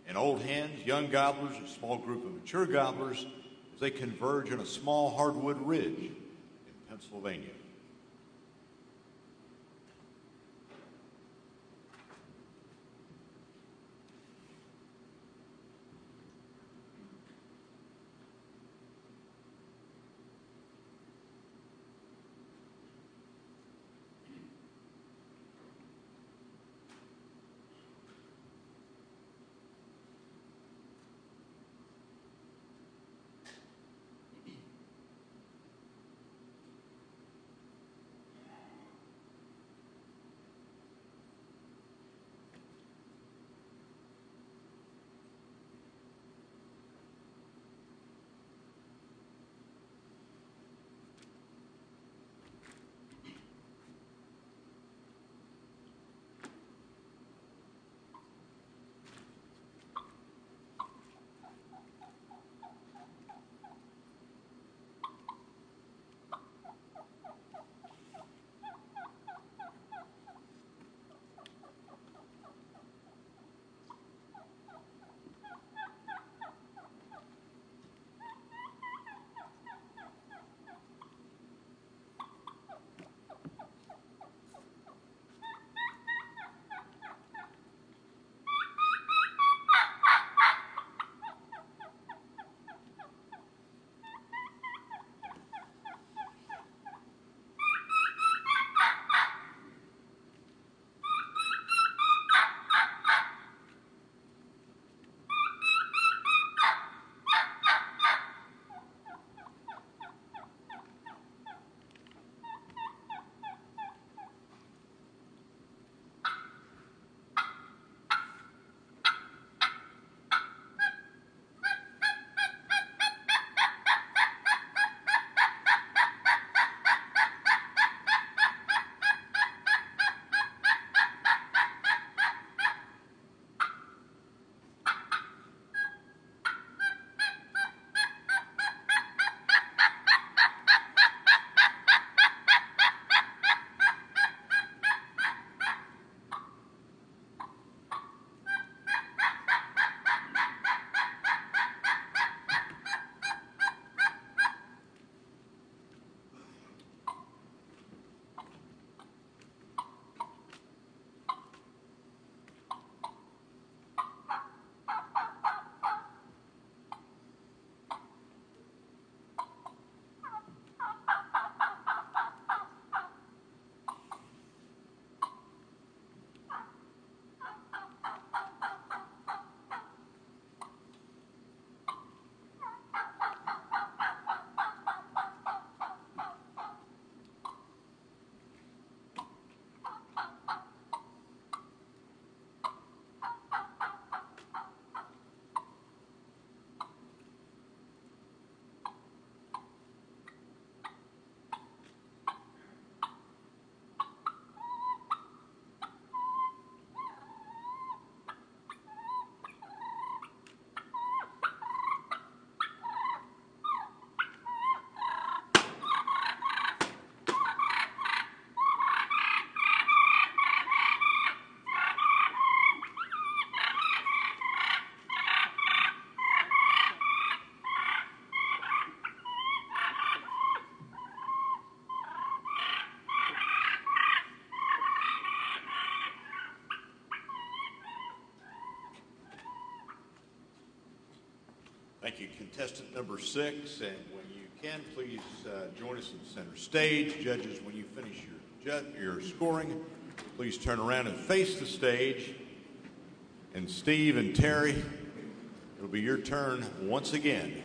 and old hens, young gobblers, a small group of mature gobblers as they converge on a small hardwood ridge in Pennsylvania. Thank you, contestant number 6. And when you can, please join us in center stage. Judges, when you finish your scoring, please turn around and face the stage. And Steve and Terry, it'll be your turn once again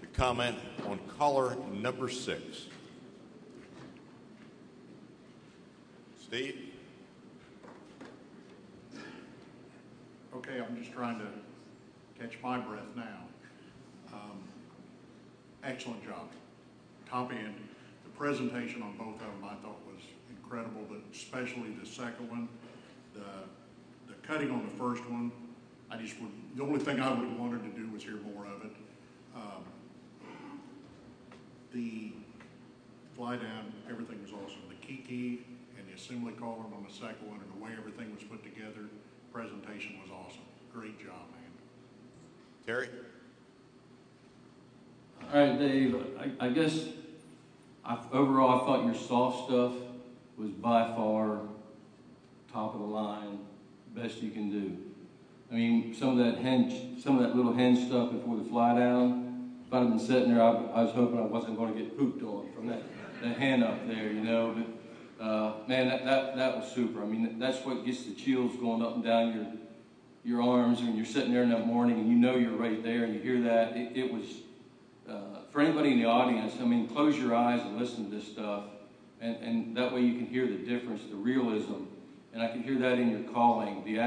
to comment on caller number 6. Steve? Okay, I'm just trying to catch my breath now. Excellent job. Top end. The presentation on both of them I thought was incredible, but especially the second one. The cutting on the first one, the only thing I would have wanted to do was hear more of it. The fly down, everything was awesome. The Kiki and the assembly caller on the second one, and the way everything was put together, presentation was awesome. Great job, man. Terry? All right, Dave, I guess overall I thought your soft stuff was by far top of the line, best you can do. I mean, some of that little hinge stuff before the fly down, if I'd have been sitting there, I was hoping I wasn't going to get pooped on from that hand up there, you know. But man, that was super. I mean, that's what gets the chills going up and down your arms when you're sitting there in that morning and you know you're right there and you hear that. It was, for anybody in the audience, I mean, close your eyes and listen to this stuff. And that way you can hear the difference, the realism. And I can hear that in your calling, the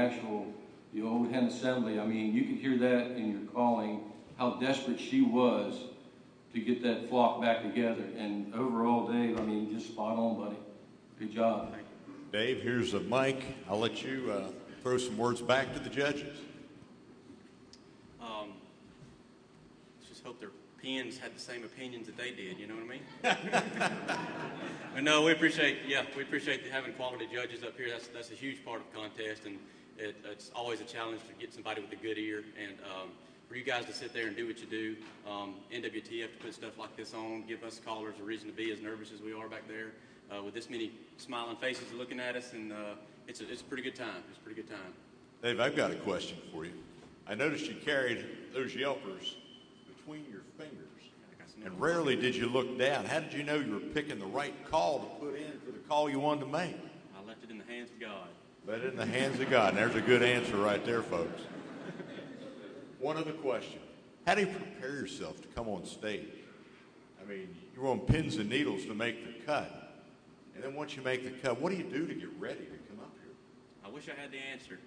old hen assembly. I mean, you can hear that in your calling, how desperate she was to get that flock back together. And overall, Dave, I mean, just spot on, buddy. Good job. Dave, here's a mic. I'll let you throw some words back to the judges. Let's just hope their pens had the same opinions that they did, you know what I mean? But no, we appreciate having quality judges up here. That's a huge part of the contest, and it's always a challenge to get somebody with a good ear. And for you guys to sit there and do what you do, NWTF to put stuff like this on, give us callers a reason to be as nervous as we are back there with this many smiling faces looking at us, and it's a pretty good time. It's a pretty good time. Dave, I've got a question for you. I noticed you carried those yelpers between your fingers, and rarely did you look down. How did you know you were picking the right call to put in for the call you wanted to make? I left it in the hands of God. Let it in the hands of God. And there's a good answer right there, folks. One other question. How do you prepare yourself to come on stage? I mean, you're on pins and needles to make the cut. And then once you make the cut, what do you do to get ready to come up here? I wish I had the answer.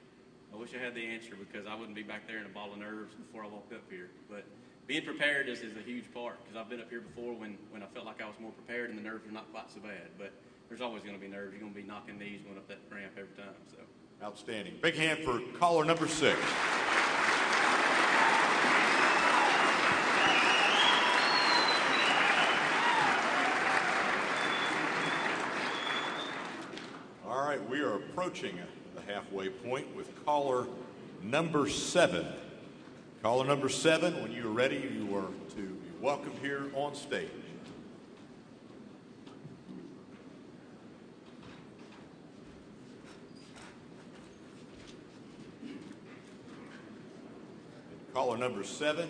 Because I wouldn't be back there in a ball of nerves before I walked up here. But being prepared is a huge part, because I've been up here before when I felt like I was more prepared and the nerves were not quite so bad. But there's always going to be nerves. You're going to be knocking knees going up that ramp every time. So outstanding. Big hand for caller number 6. All right, we are approaching the halfway point with caller number 7. Caller number 7, when you are ready, you are to be welcomed here on stage. Caller number 7,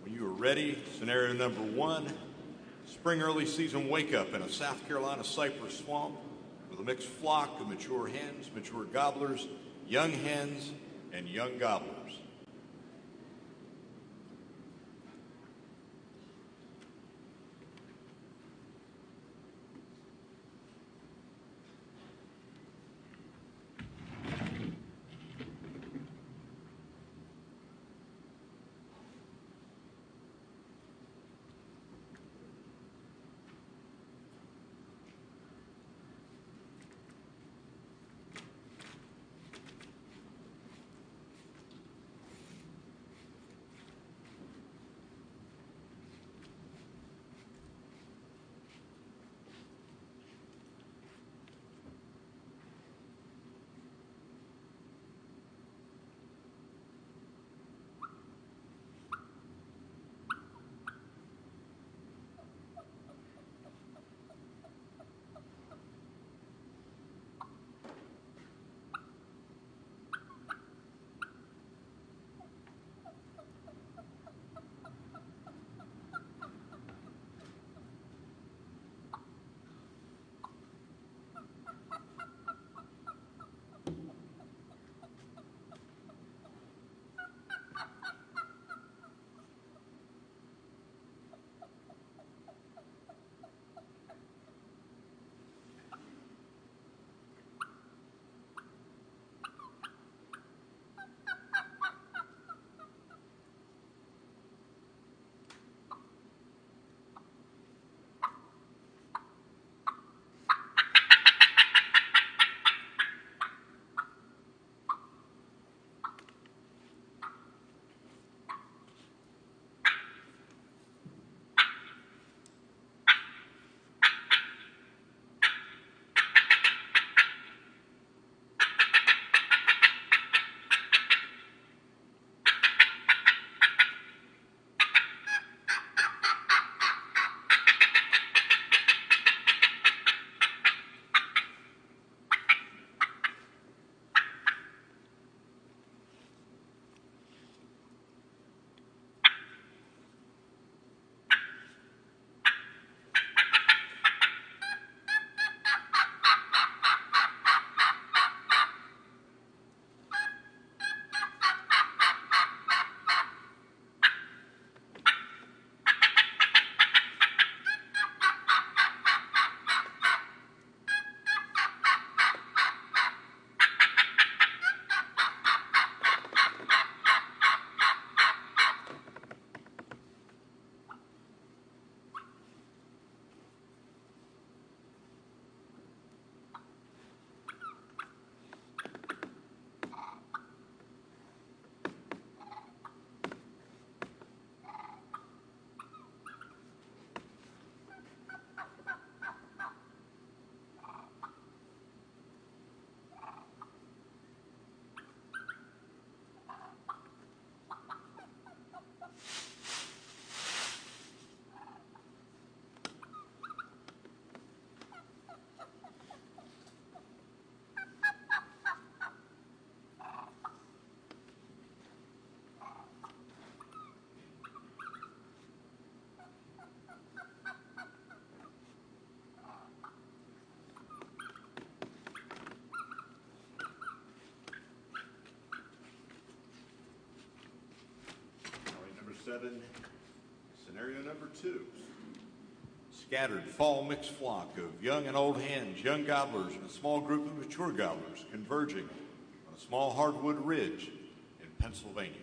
when you are ready, scenario number 1, spring early season wake up in a South Carolina cypress swamp with a mixed flock of mature hens, mature gobblers, young hens, and young gobblers. 7, scenario number 2. Scattered fall mixed flock of young and old hens, young gobblers, and a small group of mature gobblers converging on a small hardwood ridge in Pennsylvania.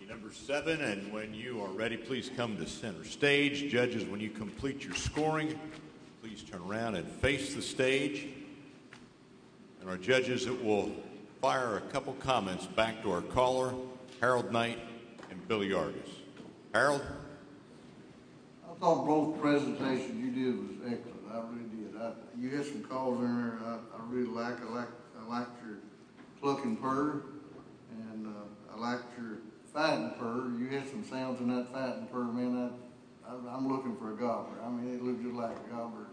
Number 7, and when you are ready, please come to center stage. Judges, when you complete your scoring, please turn around and face the stage. And our judges will fire a couple comments back to our caller, Harold Knight and Billy Argus. Harold? I thought both presentations you did was excellent. I really did. You had some calls in there I really like. I liked your cluck and purr, and I liked your fight and purr. You had some sounds in that fight and purr, man. I'm looking for a gobbler. I mean, it looked just like a gobbler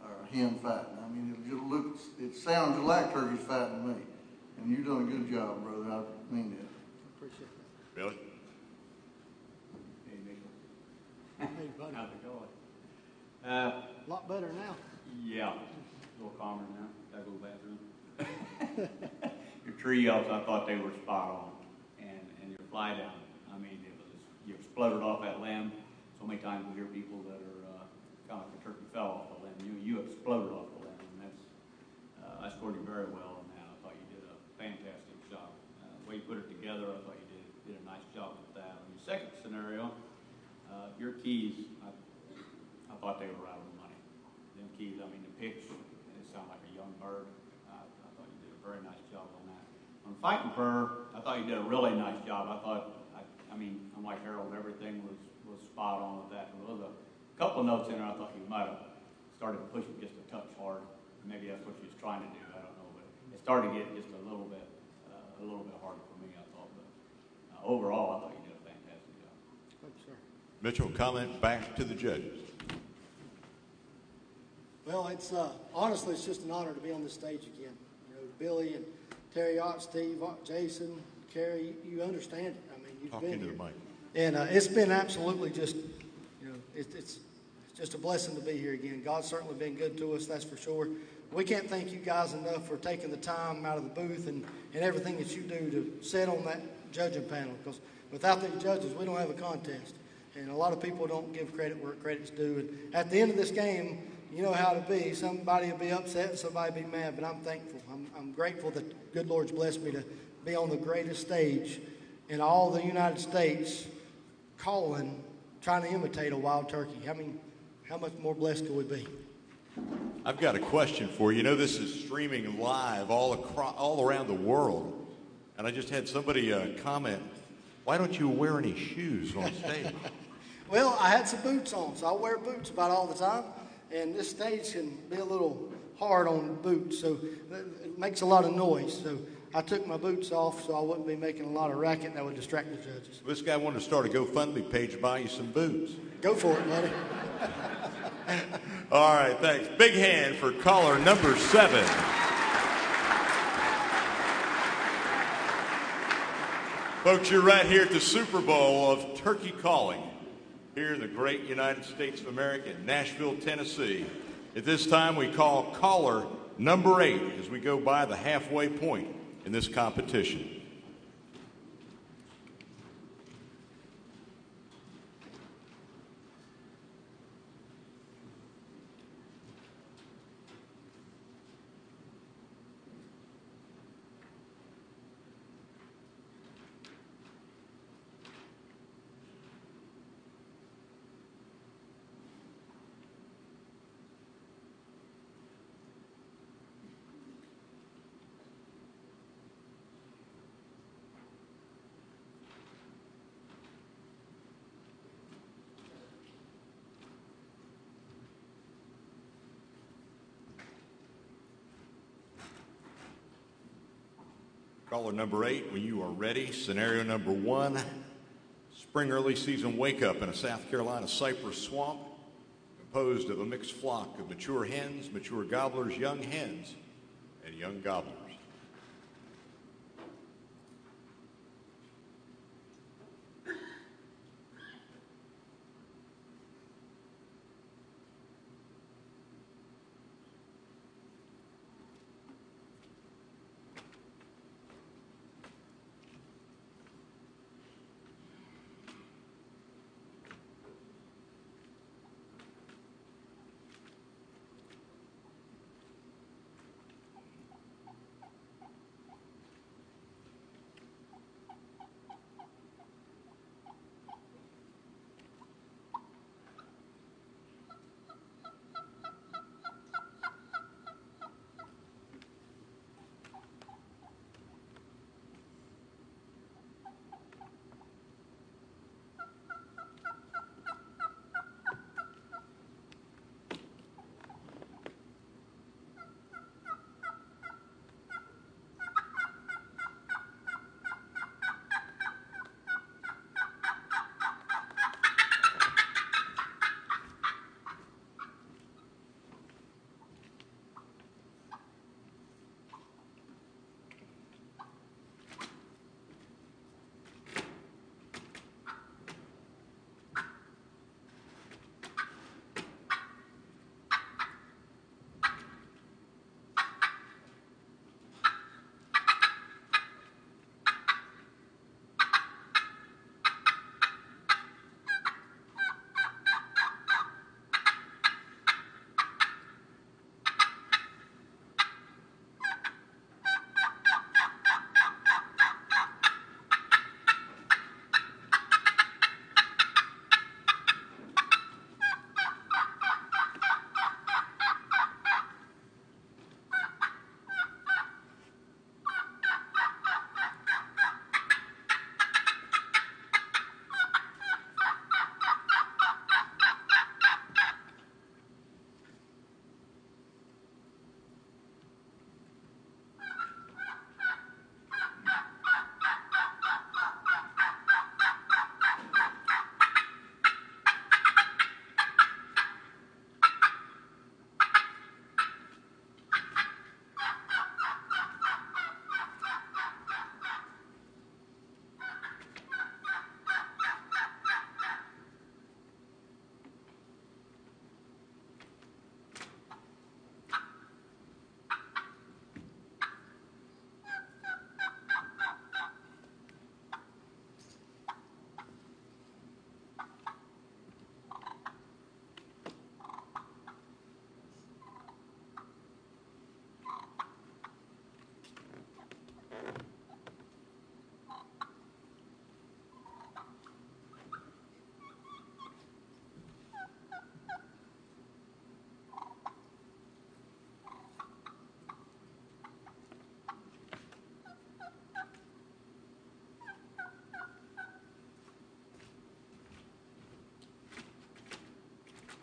or a hen fighting. I mean, it sounds just like turkeys fighting to me. And you're doing a good job, brother. I mean that. Appreciate that. Billy? Hey, Nickel. Hey, buddy. How's it going? A lot better now. Yeah, a little calmer now. Gotta go to the bathroom. Your tree yelps, I thought they were spot on. And your fly down, I mean, you exploded off that limb. So many times we hear people that are kind of like a turkey fell off the limb. You exploded off the limb, and I scored you very well on that. I thought you did a fantastic job. The way you put it together, I thought you did a nice job with that. On your second scenario, your keys, I thought they were right on the money. Them keys, I mean, the pitch, it sounded like a young bird. I thought you did a very nice job on that. On On Fighting Fur, I thought you did a really nice job. I mean, unlike Harold, everything was spot on with that. There was a couple of notes in there I thought you might have started pushing just a touch hard. Maybe that's what you was trying to do. I don't know, but it started to get just a little bit harder for me, I thought. But overall, I thought you did a fantastic job. Thank you, sir. Mitchell, comment back to the judges. Well, it's honestly, it's just an honor to be on this stage again. You know, Billy and Terry Ott, Steve, Jason, Kerry, you understand it. I mean, you've been here. And it's been absolutely just, you know, it's just a blessing to be here again. God's certainly been good to us, that's for sure. We can't thank you guys enough for taking the time out of the booth and everything that you do to sit on that judging panel, because without these judges, we don't have a contest. And a lot of people don't give credit where credit's due. And at the end of this game, you know how to be. Somebody will be upset and somebody will be mad, but I'm thankful. I'm grateful that the good Lord's blessed me to be on the greatest stage in all the United States, calling, trying to imitate a wild turkey. I mean, how much more blessed could we be? I've got a question for you. You know, this is streaming live all around the world. And I just had somebody comment, why don't you wear any shoes on stage? Well, I had some boots on, so I wear boots about all the time. And this stage can be a little hard on boots, so it makes a lot of noise. So I took my boots off so I wouldn't be making a lot of racket that would distract the judges. This guy wanted to start a GoFundMe page to buy you some boots. Go for it, buddy. All right, thanks. Big hand for caller number 7. Folks, you're right here at the Super Bowl of turkey calling here in the great United States of America, Nashville, Tennessee. At this time, we call caller number 8 as we go by the halfway point in this competition. Caller number 8, when you are ready. Scenario number 1, spring early season wake up in a South Carolina cypress swamp composed of a mixed flock of mature hens, mature gobblers, young hens, and young gobblers.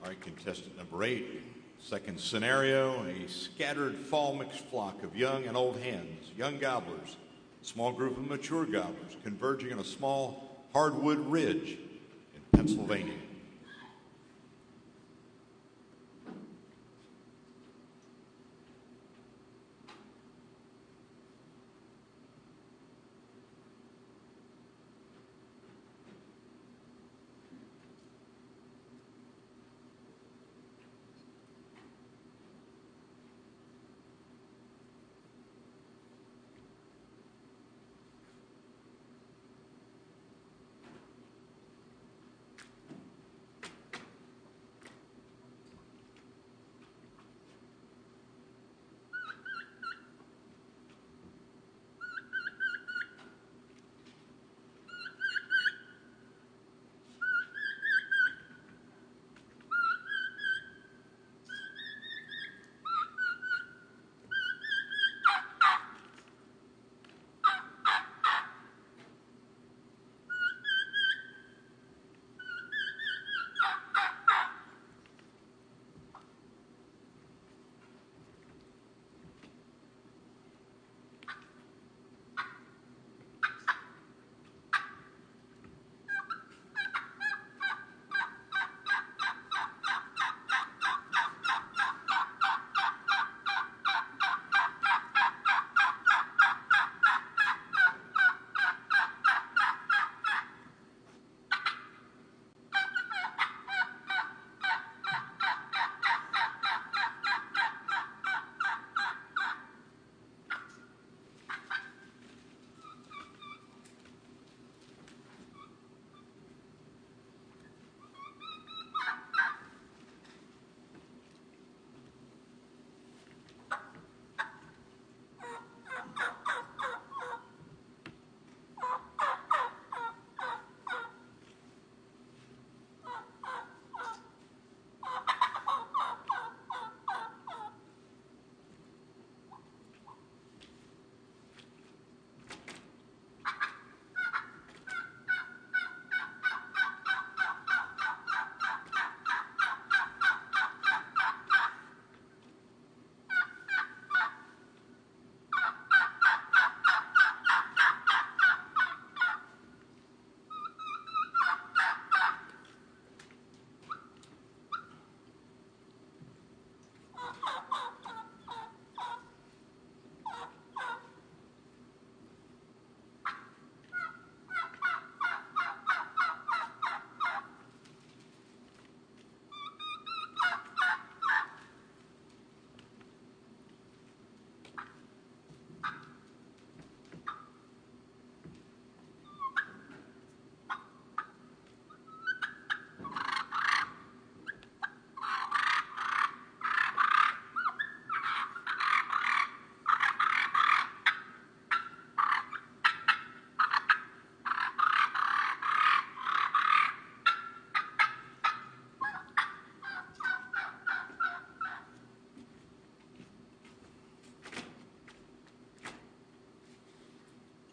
All right, contestant number 8, second scenario, a scattered fall mixed flock of young and old hens, young gobblers, a small group of mature gobblers converging on a small hardwood ridge in Pennsylvania.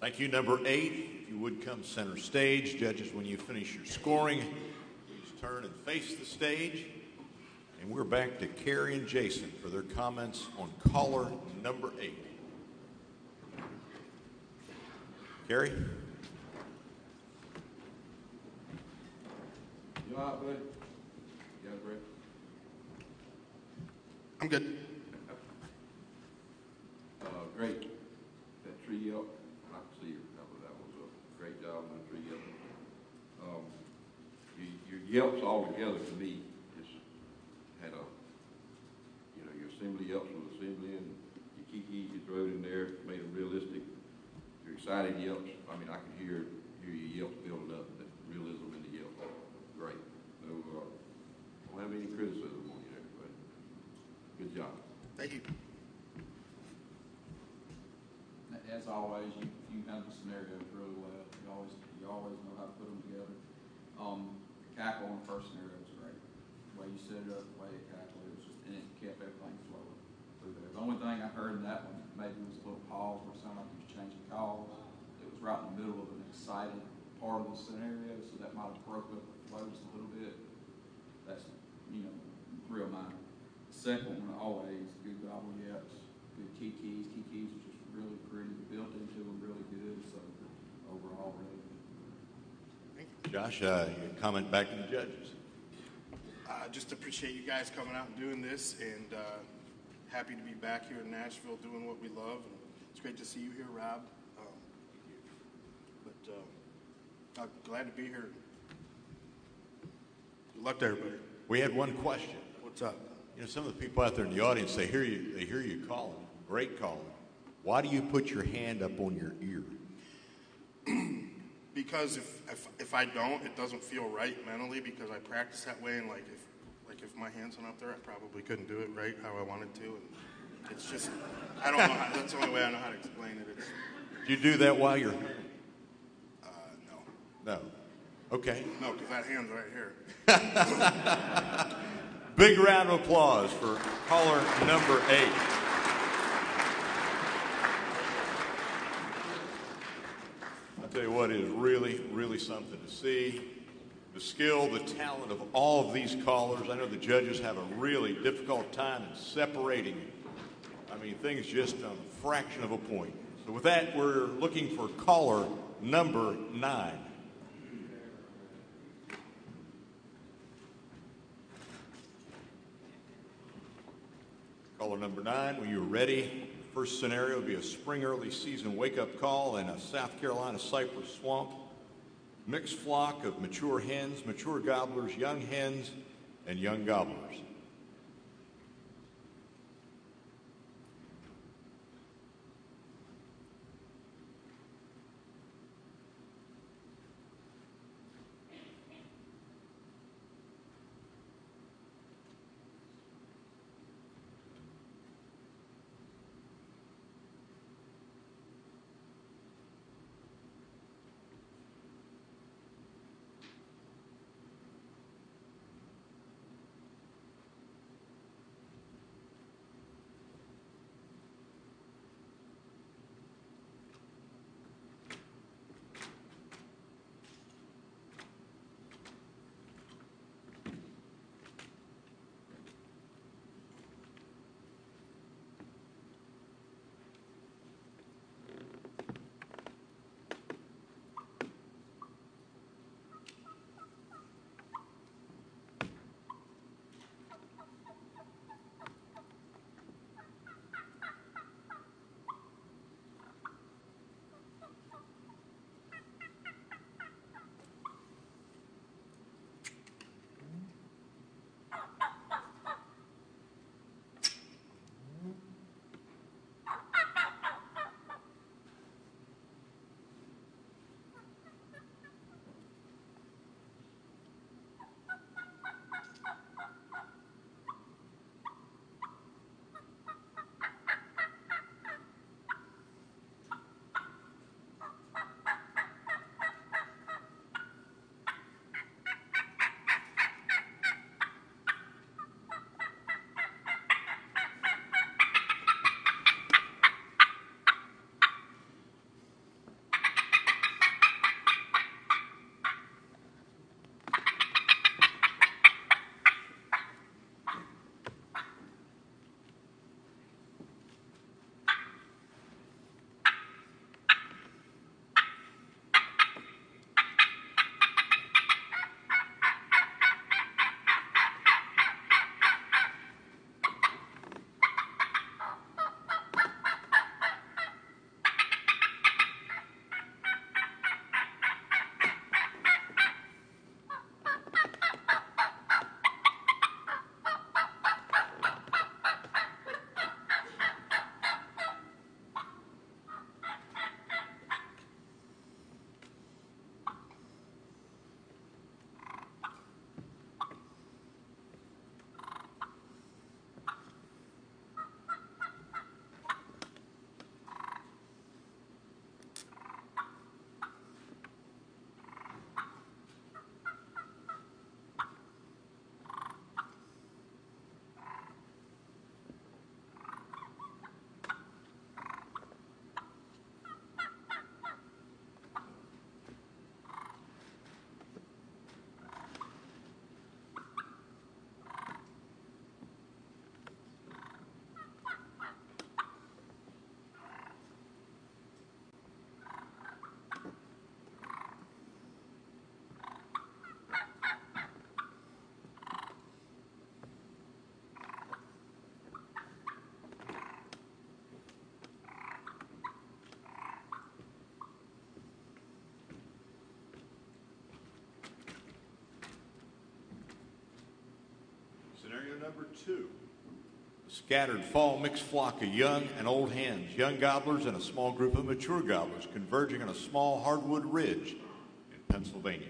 Thank you. Number 8, if you would come center stage. Judges, when you finish your scoring, please turn and face the stage. And we're back to Carrie and Jason for their comments on caller number 8. Carrie? You all right, bud? You got a breath? I'm good. Great. That tree up, I can see that was a great job on the tree up. Your yelps all together to me just had a, your assembly yelps was assembly and your kiki you threw in there, made them realistic. Your excited yelps, I mean, I could hear your yelps building up, that realism in the yelp. Great. So, don't have any criticism on you there, but good job. Thank you. As always, you handle scenarios really well. You always know how to put them together. The cackle on the first scenario was great. The way you set it up, the way it cackled, and it kept everything flowing through there. The only thing I heard in that one maybe was a little pause where it sounded like he was changing calls. It was right in the middle of an excited part of the scenario, so that might have broke up the flow just a little bit. That's you know, real minor. The second one, always good gobble yaps, good kikis. Kikis are just really pretty, built into them really good, so overall, really good. Josh, your comment back to the judges. Just appreciate you guys coming out and doing this, and happy to be back here in Nashville doing what we love. And it's great to see you here, Rob. I'm glad to be here. Good luck to everybody. We had one question. What's up? You know, some of the people out there in the audience, they hear you calling. Great calling. Why do you put your hand up on your ear? Because if I don't, it doesn't feel right mentally, because I practice that way, and if my hands went up there, I probably couldn't do it right how I wanted to. And it's just, I don't know how, that's the only way I know how to explain it. Do you do that while you're hunting? No. No. Okay. No, because that hand's right here. Big round of applause for caller number 8. I'll tell you what, it is really, really something to see. The skill, the talent of all of these callers. I know the judges have a really difficult time in separating. I mean, things just on a fraction of a point. So with that, we're looking for caller number 9. Caller number 9, when you're ready, first scenario would be a spring early season wake-up call in a South Carolina cypress swamp. Mixed flock of mature hens, mature gobblers, young hens, and young gobblers. number 2. A scattered fall mixed flock of young and old hens, young gobblers and a small group of mature gobblers converging on a small hardwood ridge in Pennsylvania.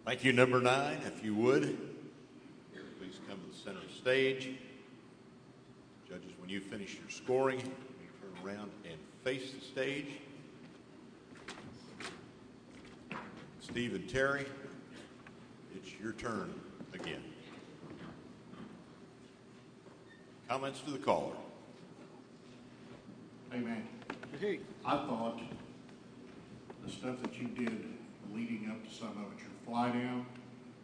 Thank you, number 9. If you would, please come to the center of the stage. Judges, when you finish your scoring, you turn around and face the stage. Steve and Terry, it's your turn again. Comments to the caller. Hey, man. Hey. I thought the stuff that you did leading up to some of it, your fly down,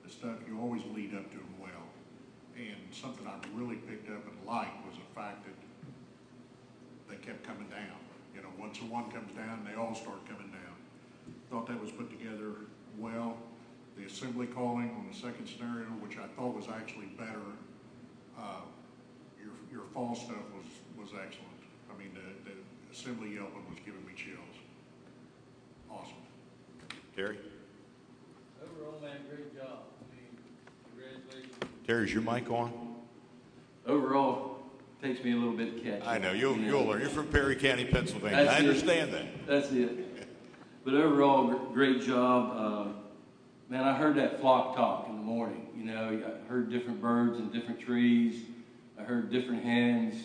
the stuff, you always lead up to them well. And something I really picked up and liked was the fact that they kept coming down. You know, once the one comes down, they all start coming down. Thought that was put together well. The assembly calling on the second scenario, which I thought was actually better. Your fall stuff was excellent. I mean, the assembly yelping was giving me chills. Awesome. Terry? Overall, man, great job. I mean, congratulations. Terry, is your mic on? Overall, takes me a little bit to catch. I know, you'll learn. You're from Perry County, Pennsylvania. That's I understand that. That's it. But overall, great job. Man, I heard that flock talk in the morning. You know, I heard different birds in different trees. I heard different hens.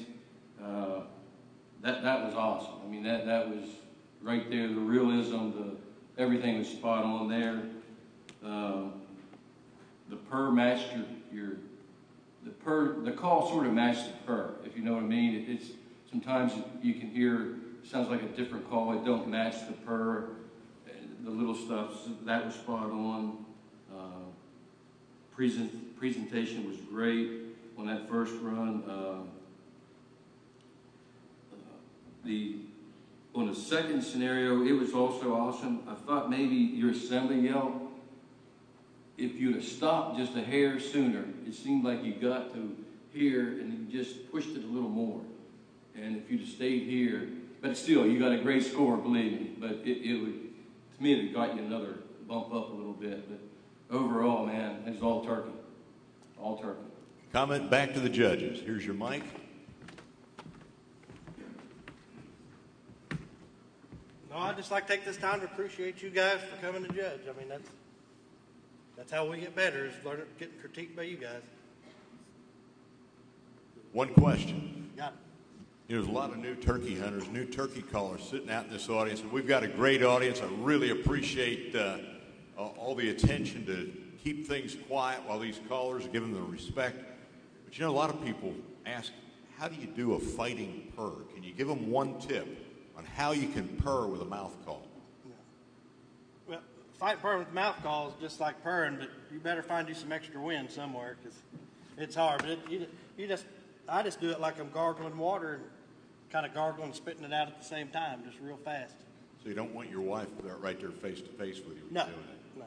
That was awesome. I mean, that was right there. The realism, everything was spot on there. The purr matched the call sort of matched the purr, if you know what I mean. It's sometimes you can hear, sounds like a different call. It don't match the purr. The little stuff, that was spot on. Presentation was great on that first run. On the second scenario, it was also awesome. I thought maybe your assembly yell, if you'd have stopped just a hair sooner, it seemed like you got to here and you just pushed it a little more. And if you'd have stayed here, but still, you got a great score, believe me. But it would, to me, it got you another bump up a little bit. But overall, man, it's all turkey. All turkey. Comment back to the judges. Here's your mic. Well, I'd just like to take this time to appreciate you guys for coming to judge. I mean, that's how we get better, is learning, getting critiqued by you guys. One question. Got it. There's a lot of new turkey hunters, new turkey callers sitting out in this audience, and we've got a great audience. I really appreciate all the attention to keep things quiet while these callers are giving them respect. But you know, a lot of people ask, how do you do a fighting purr? Can you give them one tip on how you can purr with a mouth call? Well, fight purr with mouth call is just like purring, but you better find you some extra wind somewhere because it's hard. But I just do it like I'm gargling water and kind of gargling and spitting it out at the same time, just real fast. So you don't want your wife right there face to face with you when No, you're doing it? no.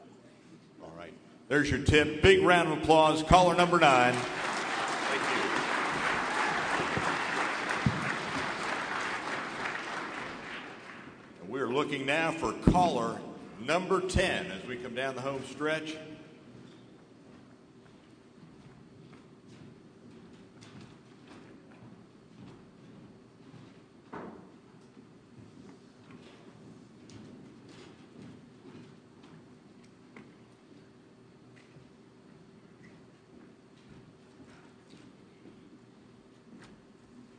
All right. There's your tip. Big round of applause. Caller number 9. Thank you. And we're looking now for caller number 10 as we come down the home stretch.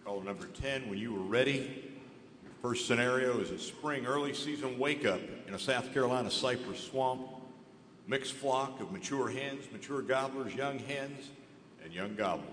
Caller number 10, when you were ready, your first scenario is a spring early season wake up in a South Carolina cypress swamp. Mixed flock of mature hens, mature gobblers, young hens, and young gobblers.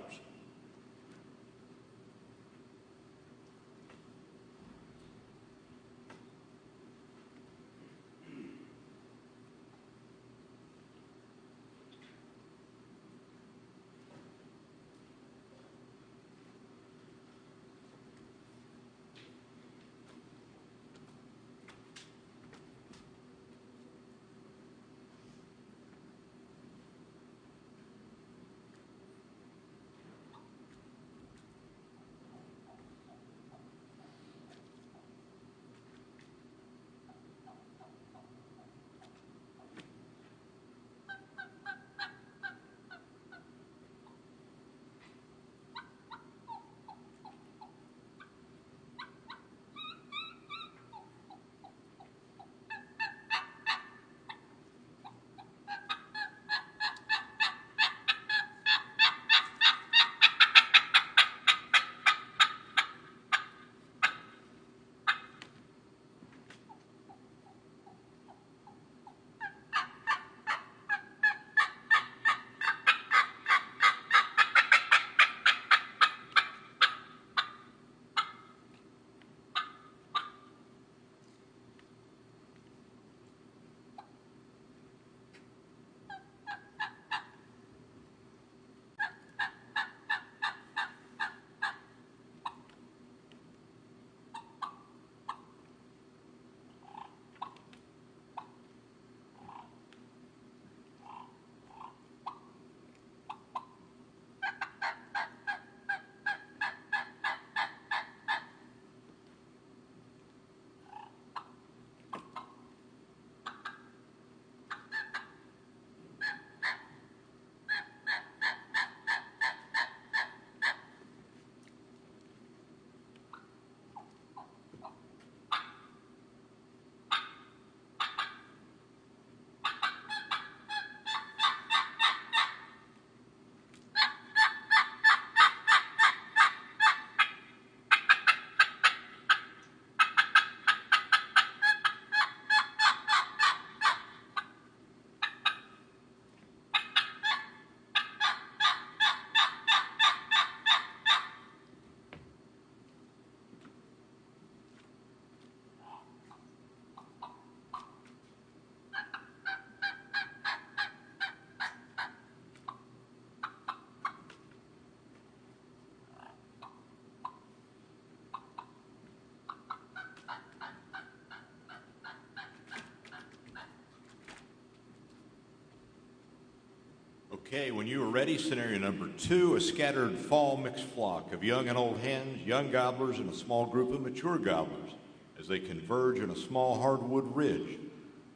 Okay, when you are ready, scenario number 2, a scattered fall mixed flock of young and old hens, young gobblers, and a small group of mature gobblers as they converge on a small hardwood ridge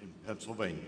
in Pennsylvania.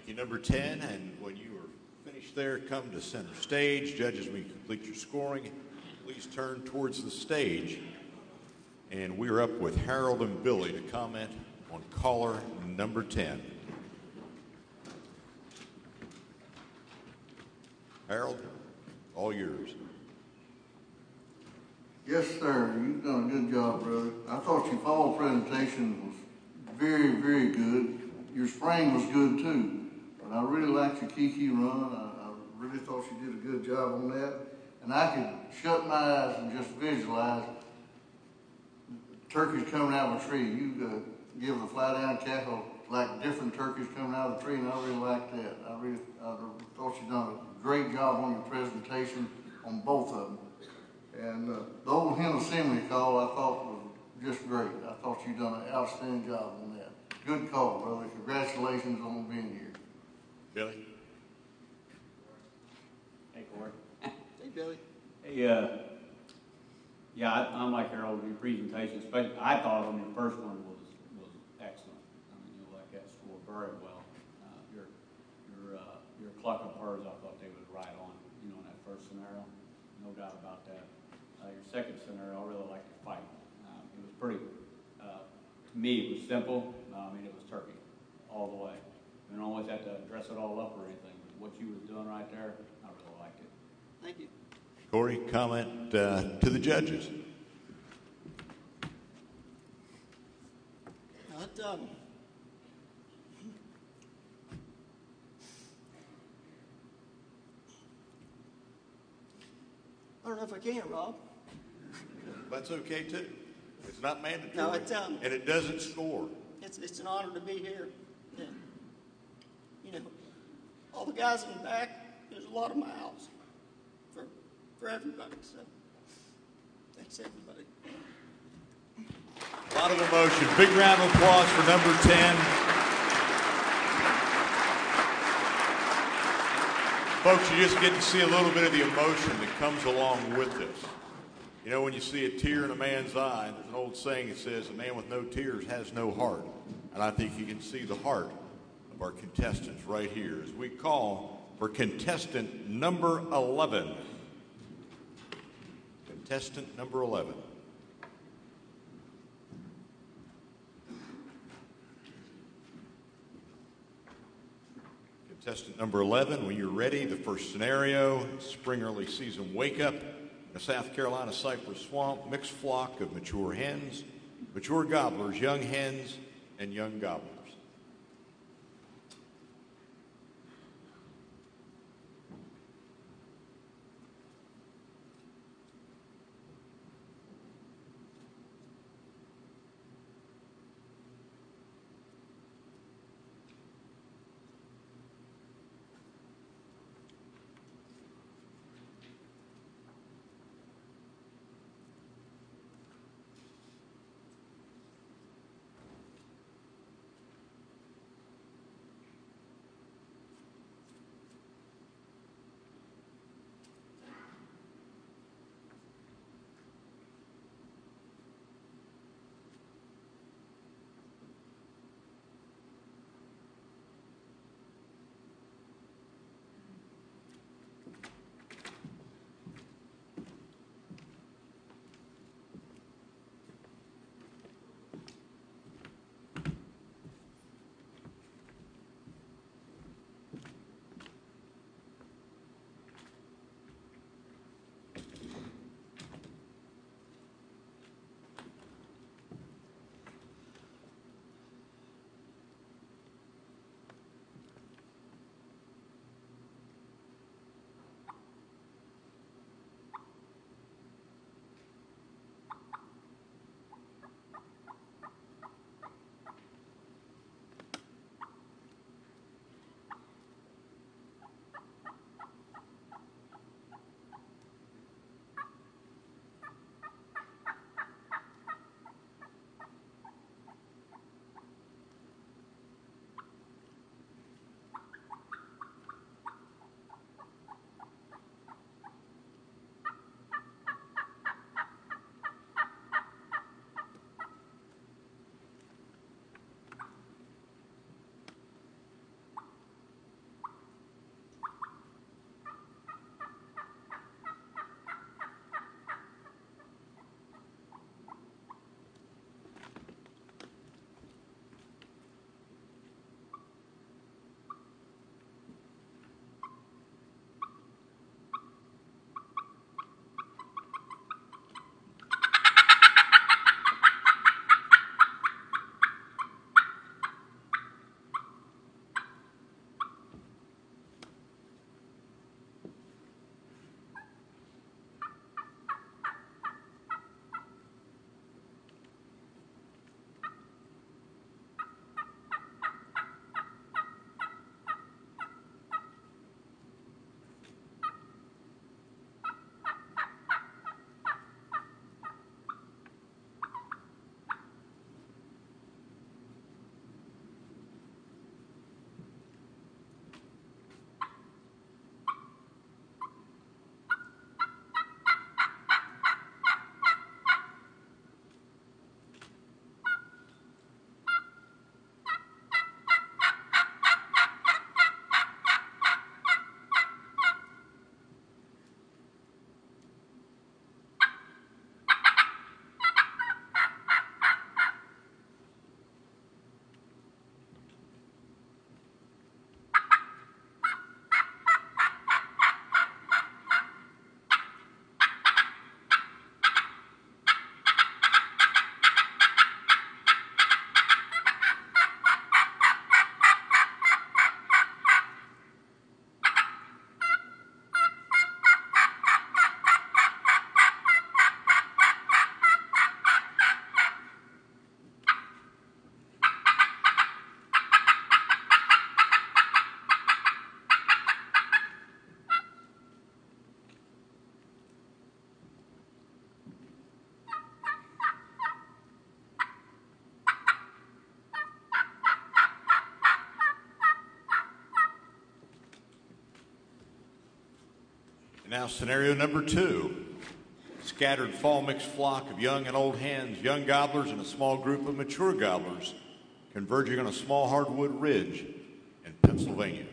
Thank you, number 10. And when you are finished there, come to center stage. Judges, when you complete your scoring, please turn towards the stage. And we're up with Harold and Billy to comment on caller number 10. Harold, all yours. Yes, sir. You've done a good job, brother. I thought your fall presentation was very, very good. Your spring was good too. But I really liked your Kiki run. I really thought you did a good job on that. And I could shut my eyes and just visualize turkeys coming out of a tree. You give the fly down cattle like different turkeys coming out of the tree, and I really liked that. I thought you done a great job on your presentation on both of them. And the old hen assembly call I thought was just great. I thought you done an outstanding job on that. Good call, brother. Congratulations on being here. Billy? Hey, Corey. Hey, Billy. Hey, yeah, I'm like Harold, your presentation, especially, I thought on your first one was excellent. I mean, you like that score very well. Your cluck of purrs, I thought they was right on, in that first scenario. No doubt about that. Your second scenario, I really liked the fight. It was pretty, to me, it was simple. I mean, it was turkey all the way. You don't always have to dress it all up or anything. But what you was doing right there, I really liked it. Thank you. Corey, comment to the judges. I don't know if I can, Rob. That's okay too. It's not mandatory. No, it's and it doesn't score. It's an honor to be here. And, all the guys in the back, there's a lot of miles for everybody. So thanks everybody. A lot of emotion. Big round of applause for number 10. Folks, you just get to see a little bit of the emotion that comes along with this. When you see a tear in a man's eye, there's an old saying that says, a man with no tears has no heart. And I think you can see the heart of our contestants right here as we call for contestant number 11. Contestant number 11. Contestant number 11, when you're ready, the first scenario, spring early season wake up. A South Carolina cypress swamp, mixed flock of mature hens, mature gobblers, young hens, and young gobblers. Now scenario number 2. Scattered fall mixed flock of young and old hens, young gobblers, and a small group of mature gobblers converging on a small hardwood ridge in Pennsylvania.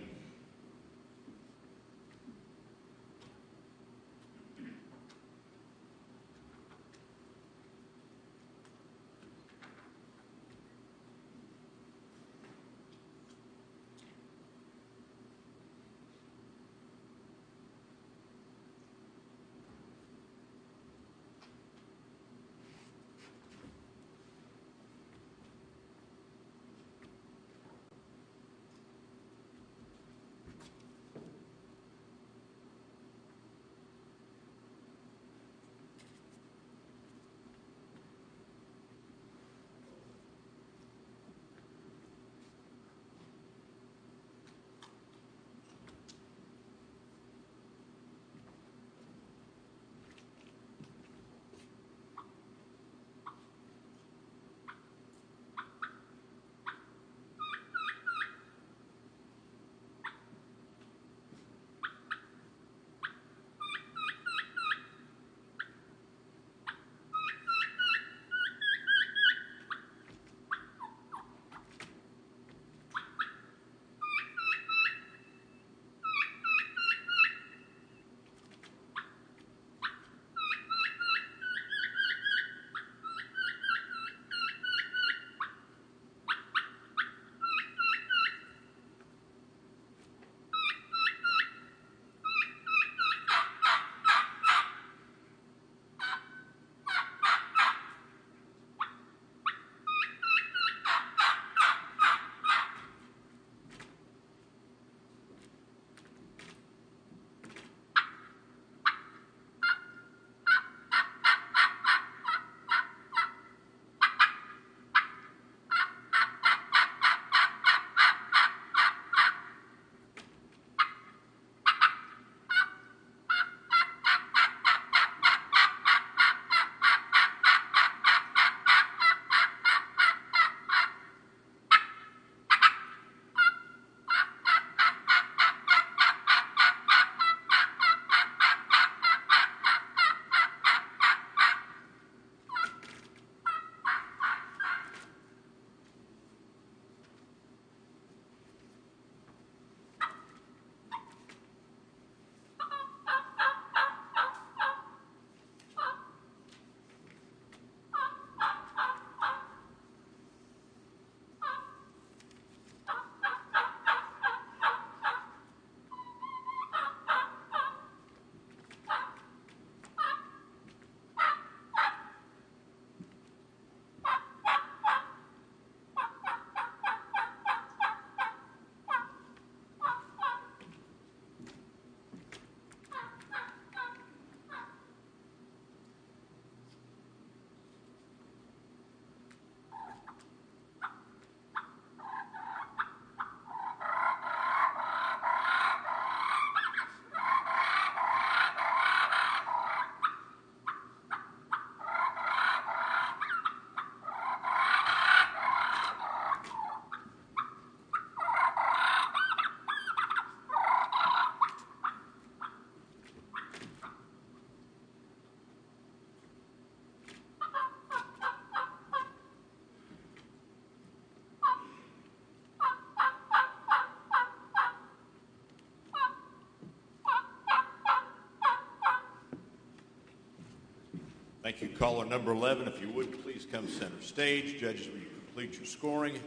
Thank you. Caller number 11, if you would, please come center stage. Judges, when you complete your scoring,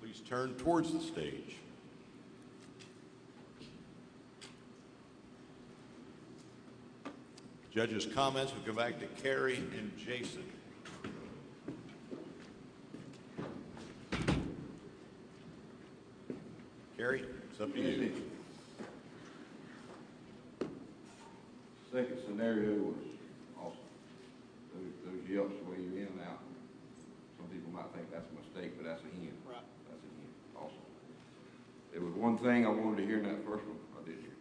please turn towards the stage. Judges' comments will go back to Carrie and Jason. Carrie, it's up to you. Second scenario was awesome. Those yelps the way you're in and out. Some people might think that's a mistake, but that's a hen. Right. That's a hen. Awesome. There was one thing I wanted to hear in that first one. I did hear.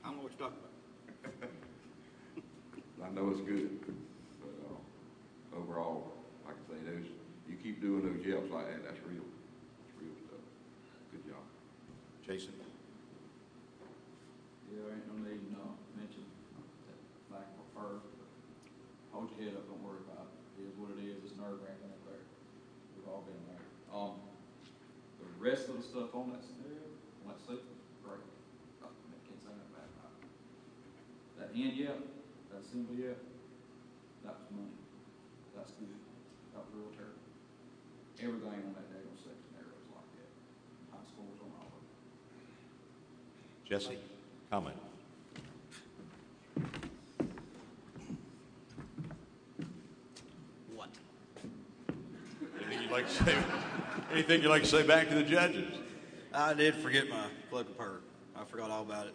I don't know what you're talking about. I know it's good, but overall, like I say, you keep doing those yelps like that. That's real. That's real stuff. Good job, Jason. Yeah, there ain't no need to not mention y'all being there. The rest of the stuff on that scenario, on that sequence, great. I can't say that bad about it. That end, yeah, that assembly, yeah, that was money. That's good. That was real terrible. Everything on that daggone section there was like that. High scores on all of it. Jesse, comment. What? Anything you'd like to say? Anything you'd like to say back to the judges? I did forget my plug and perk. I forgot all about it.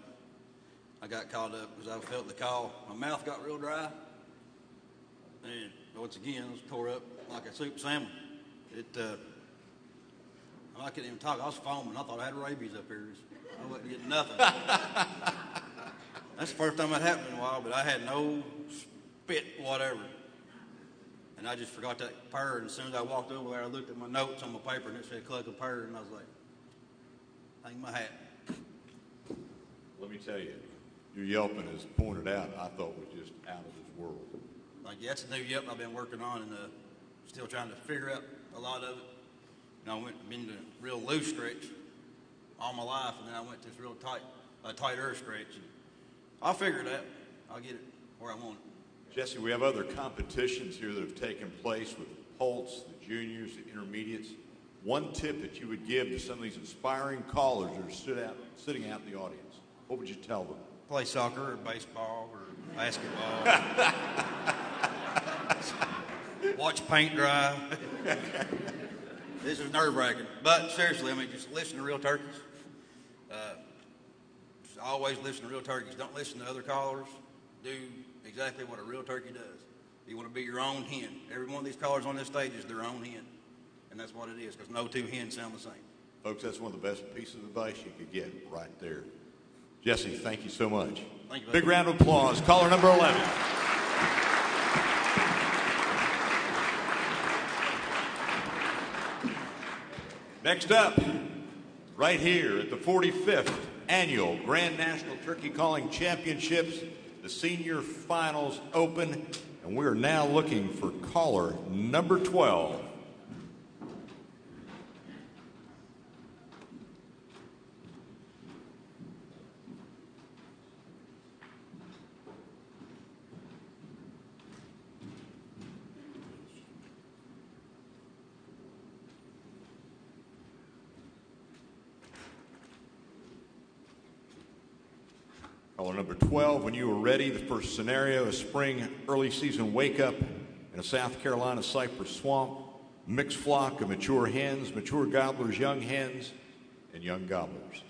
I got caught up because I felt the call. My mouth got real dry. And once again, I was tore up like a soup salmon. I couldn't even talk. I was foaming. I thought I had rabies up here. I wasn't getting nothing. That's the first time that happened in a while, but I had no spit, whatever. And I just forgot that purr, and as soon as I walked over there, I looked at my notes on my paper, and it said cluck and purr, and I was like, hang my hat. Let me tell you, your yelping, as pointed out, I thought was just out of this world. Like, yeah, that's a new yelp I've been working on, and still trying to figure out a lot of it. And I been to real loose stretch all my life, and then I went to this real tighter stretch. And I'll figure it out. I'll get it where I want it. Jesse, we have other competitions here that have taken place with the Pulse, the juniors, the intermediates. One tip that you would give to some of these inspiring callers that are sitting out in the audience, what would you tell them? Play soccer or baseball or basketball. Watch paint dry. This is nerve-wracking. But seriously, I mean, just listen to real turkeys. Just always listen to real turkeys. Don't listen to other callers. Do exactly what a real turkey does. You want to be your own hen. Every one of these callers on this stage is their own hen. And that's what it is, because no two hens sound the same. Folks, that's one of the best pieces of advice you could get right there. Jesse, thank you so much. Thank you. Big round of applause. Caller number 11. Next up, right here at the 45th Annual Grand National Turkey Calling Championships, the Senior Finals Open, and we're now looking for caller number 12. Caller number 12, when you are ready, the first scenario, a spring early season wake up in a South Carolina cypress swamp, mixed flock of mature hens, mature gobblers, young hens, and young gobblers.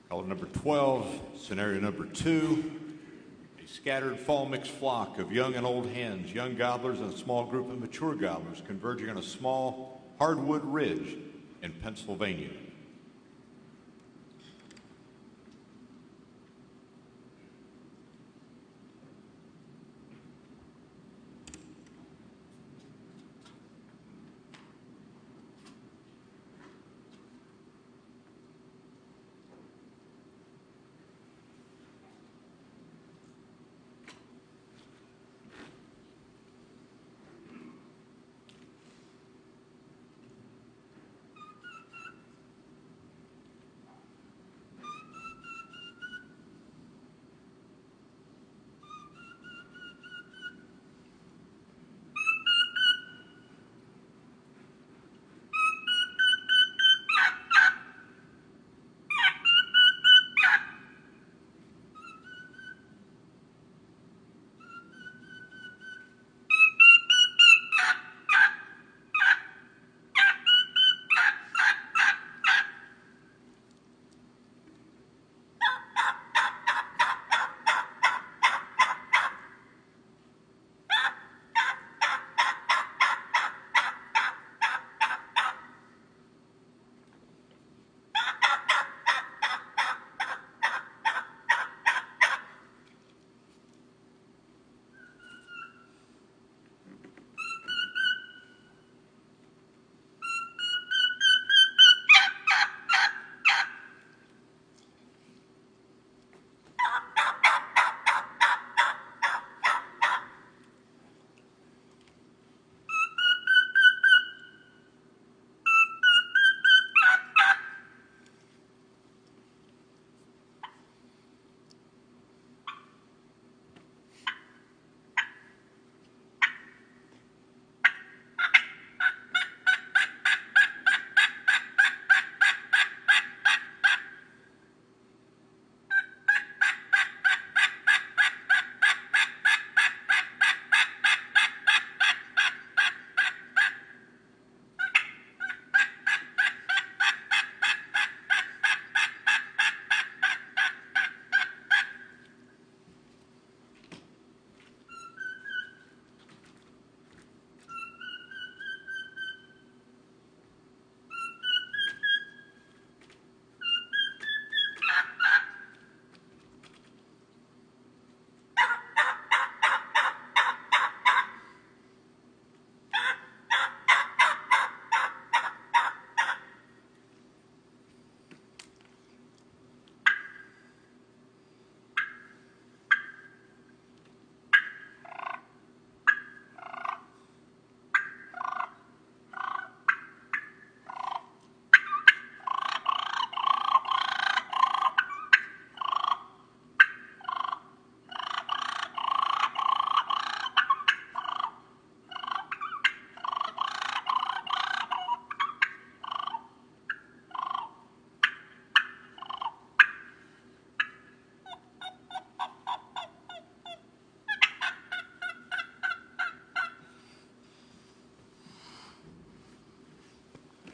Color number 12, scenario number 2. A scattered fall mixed flock of young and old hens, young gobblers, and a small group of mature gobblers converging on a small hardwood ridge in Pennsylvania.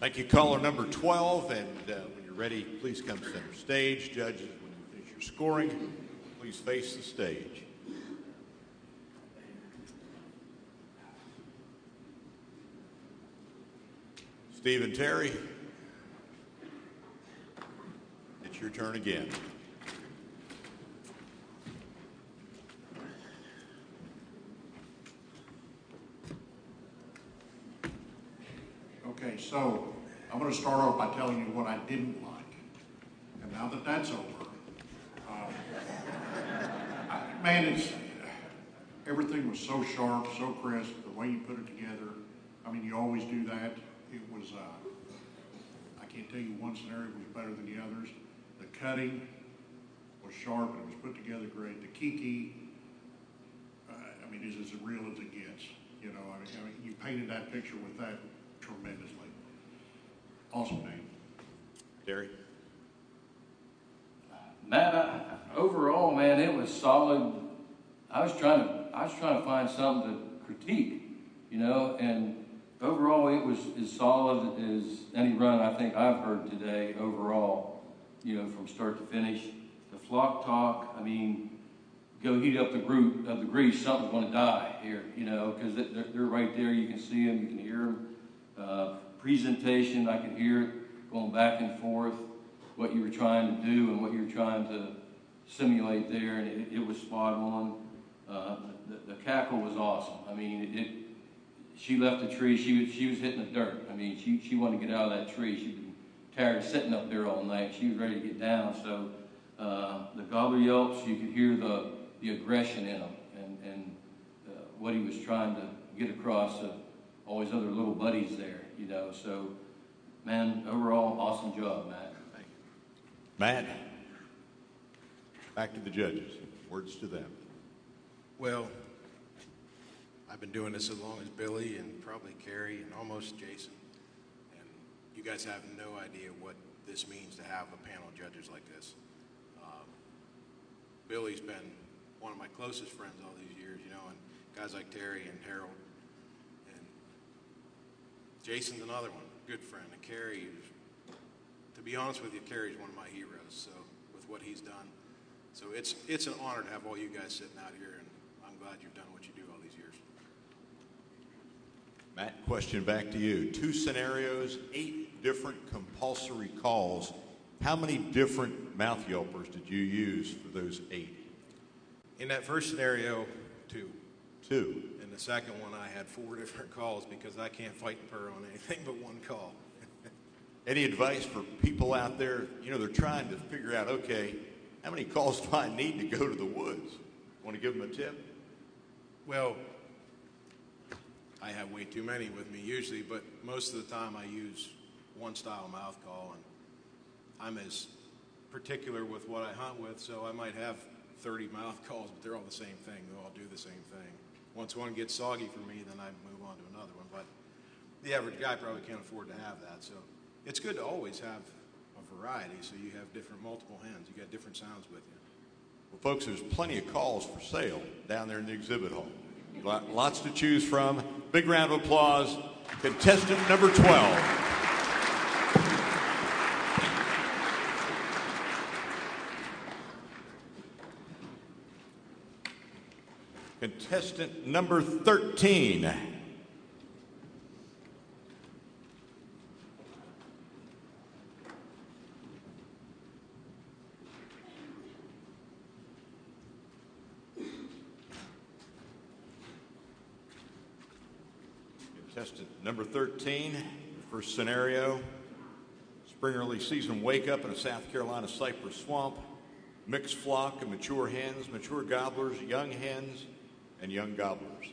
Thank you, caller number 12. And when you're ready, please come center stage. Judges, when you finish your scoring, please face the stage. Steve and Terry, it's your turn again. Okay, so I'm going to start off by telling you what I didn't like. And now that that's over, everything was so sharp, so crisp, the way you put it together. I mean, you always do that. It was, I can't tell you one scenario was better than the others. The cutting was sharp and it was put together great. The kiki, is as real as it gets. You know, I mean, you painted that picture with that tremendously. Awesome name. Terry? Man, overall, man, it was solid. I was trying to find something to critique, you know, and overall it was as solid as any run I think I've heard today overall. you know, from start to finish. The flock talk, I mean, go heat up the grease, something's going to die here, you know, because they're right there. You can see them, you can hear them. Presentation, I could hear it going back and forth, what you were trying to do and what you were trying to simulate there, and it was spot on. The cackle was awesome. I mean, she left the tree. She was hitting the dirt. I mean, she wanted to get out of that tree. She'd been tired of sitting up there all night. She was ready to get down. So the gobbler yelps, you could hear the aggression in him and what he was trying to get across to all his other little buddies there, you know. So, man, overall, awesome job, Matt. Thank you. Matt, back to the judges. Words to them. Well, I've been doing this as long as Billy and probably Carrie and almost Jason. And you guys have no idea what this means to have a panel of judges like this. Billy's been one of my closest friends all these years, you know, and guys like Terry and Harold. And Jason's another one, good friend. And Carrie, to be honest with you, Carrie's one of my heroes, so with what he's done. So it's an honor to have all you guys sitting out here, and I'm glad you've done what you do all these years. Matt, question back to you. 2 scenarios, 8 different compulsory calls. How many different mouth yelpers did you use for those 8? In that first scenario, 2. 2. In the second one, I had 4 different calls because I can't fight and purr on anything but one call. Any advice for people out there? You know, they're trying to figure out, okay, how many calls do I need to go to the woods? Want to give them a tip? Well, I have way too many with me usually, but most of the time I use one style mouth call, and I'm as particular with what I hunt with, so I might have 30 mouth calls, but they're all the same thing. They all do the same thing. Once one gets soggy for me, then I move on to another one, but the average guy probably can't afford to have that, so it's good to always have a variety, so you have multiple hens. You got different sounds with you. Well, folks, there's plenty of calls for sale down there in the exhibit hall. Lots to choose from. Big round of applause. Contestant number 12. Contestant number 13. Contestant number 13, first scenario, spring early season wake up in a South Carolina cypress swamp, mixed flock of mature hens, mature gobblers, young hens, and young gobblers.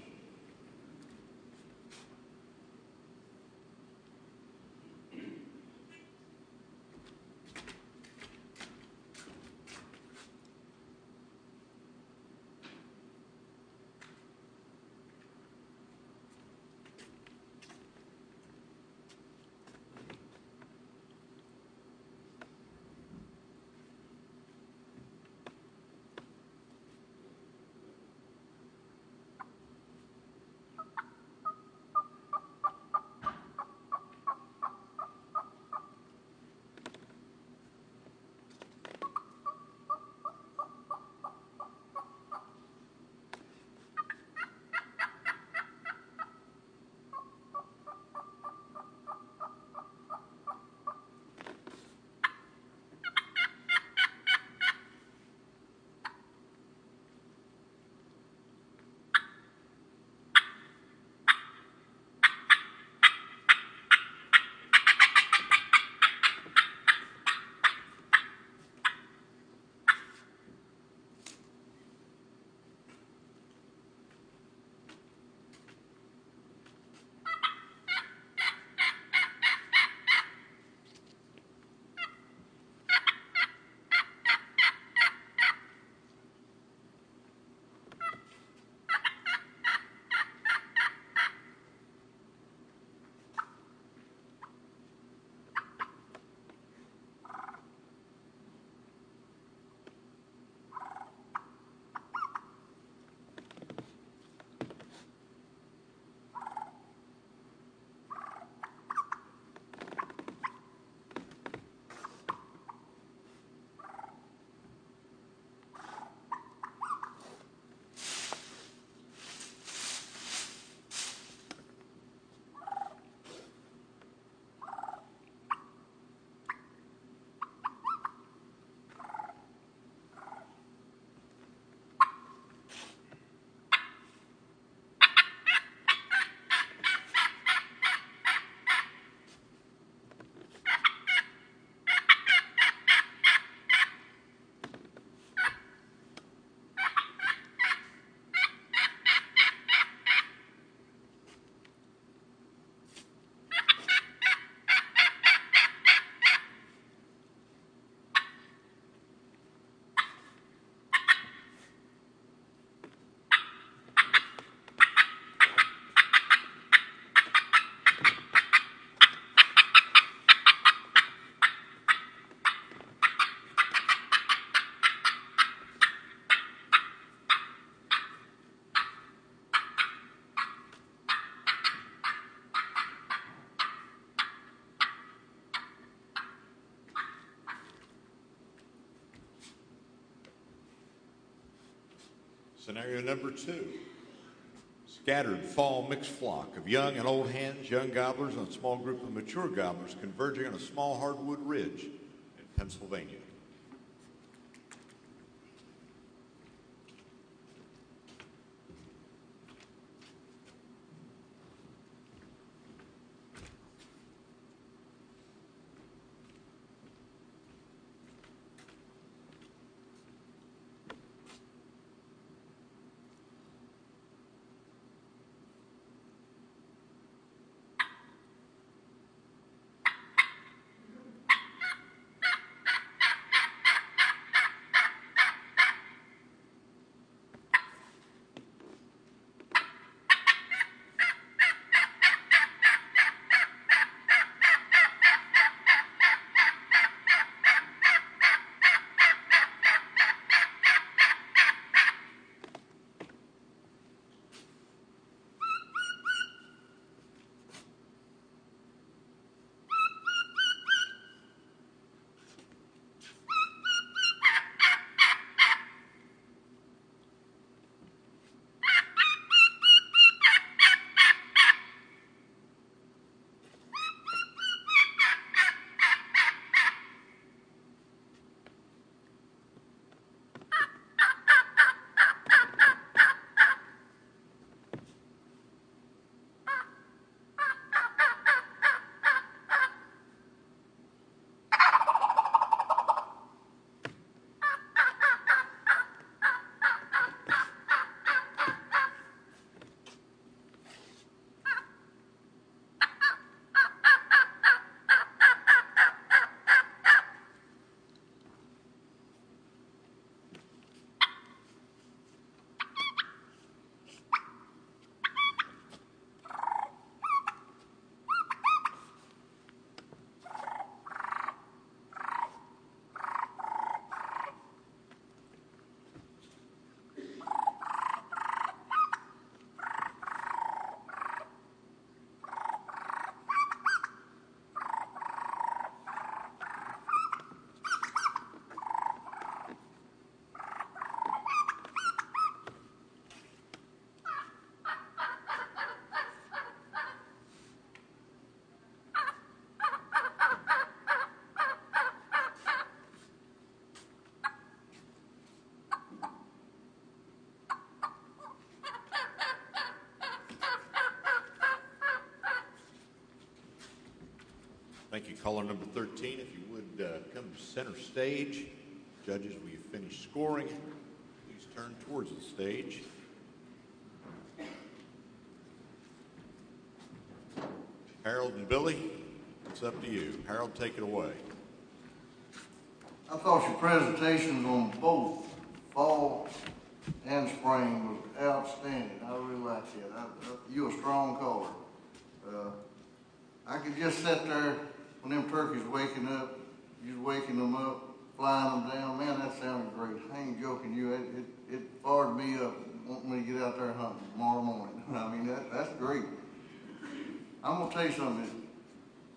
Scenario number 2. Scattered fall mixed flock of young and old hens, young gobblers, and a small group of mature gobblers converging on a small hardwood ridge in Pennsylvania. Thank you. Caller number 13, if you would come to center stage. Judges, will you finish scoring? Please turn towards the stage. Harold and Billy, it's up to you. Harold, take it away. I thought your presentations on both fall and spring was outstanding. I really liked it. You a strong caller. I could just sit there when them turkeys waking up, you waking them up, flying them down. Man, that sounded great. I ain't joking you. It fired me up wanting me to get out there hunting tomorrow morning. I mean, that's great. I'm going to tell you something.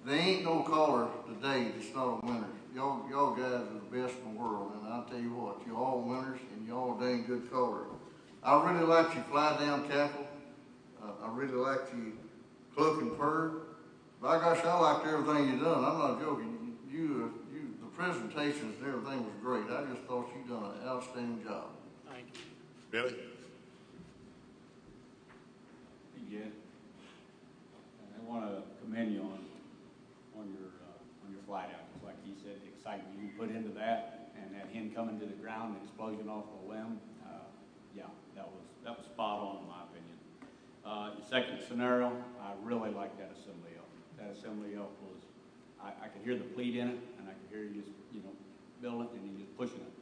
There ain't no caller today that's not a winner. Y'all guys are the best in the world, and I'll tell you what, you're all winners, and you're all dang good callers. I really liked you fly down cackle. I really liked you cluck and purr. By gosh, I liked everything you done. I'm not joking. The presentations and everything was great. I just thought you done an outstanding job. Thank you. Billy? Yeah. I want to commend you on your fly down. Just like he said, the excitement you put into that, and that hen coming to the ground, the explosion off the limb. Yeah, that was spot on in my opinion. The second scenario, I really liked that assembly elk. That assembly elk was, I could hear the pleat in it, and I could hear you just, building and you just pushing it.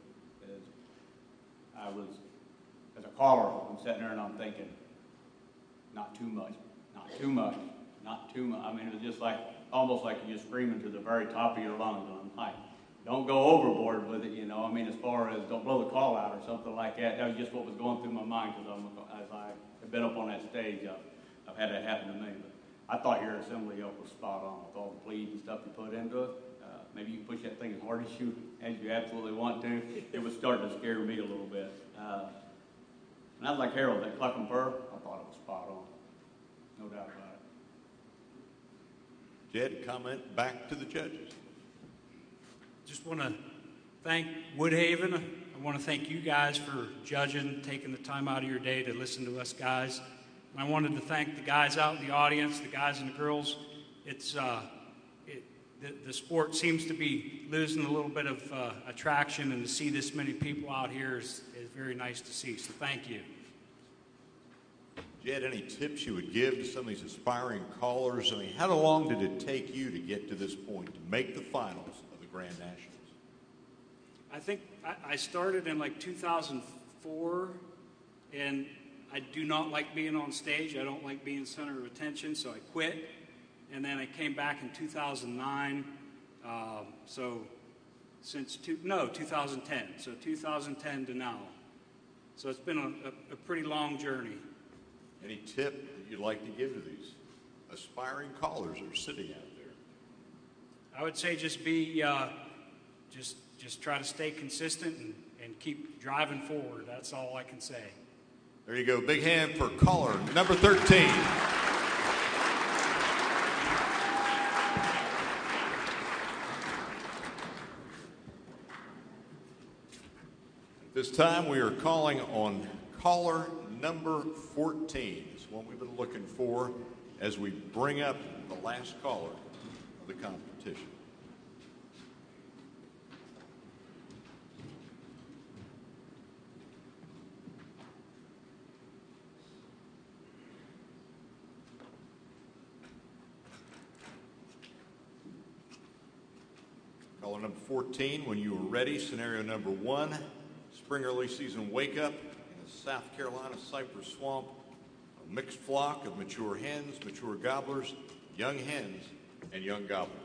As a caller, I'm sitting there and I'm thinking, not too much, not too much, not too much. I mean, it was just like, almost like you're screaming to the very top of your lungs. And I'm like, don't go overboard with it, I mean, as far as don't blow the call out or something like that. That was just what was going through my mind, because as I have been up on that stage, I've had that happen to me. But I thought your assembly elk was spot on with all the pleats and stuff you put into it. Maybe you can push that thing as hard as you absolutely want to. It was starting to scare me a little bit. And I was like Harold, that cluck and purr, I thought it was spot on. No doubt about it. Jed, comment back to the judges. Just want to thank Woodhaven. I want to thank you guys for judging, taking the time out of your day to listen to us guys. And I wanted to thank the guys out in the audience, the guys and the girls. It's the sport seems to be losing a little bit of attraction, and to see this many people out here is very nice to see. So thank you. Jed, any tips you would give to some of these aspiring callers? I mean, how long did it take you to get to this point, to make the finals of the Grand Nationals? I think I started in like 2004, and I do not like being on stage. I don't like being center of attention, so I quit. And then I came back in 2009, so since 2010. So 2010 to now. So it's been a pretty long journey. Any tip that you'd like to give to these aspiring callers that are sitting out there? I would say just be, just try to stay consistent and keep driving forward. That's all I can say. There you go. Big hand for caller number 13. At this time, we are calling on caller number 14. It's one we've been looking for as we bring up the last caller of the competition. Caller number 14, when you are ready, scenario number 1, spring early season wake up in the South Carolina cypress swamp, a mixed flock of mature hens, mature gobblers, young hens, and young gobblers.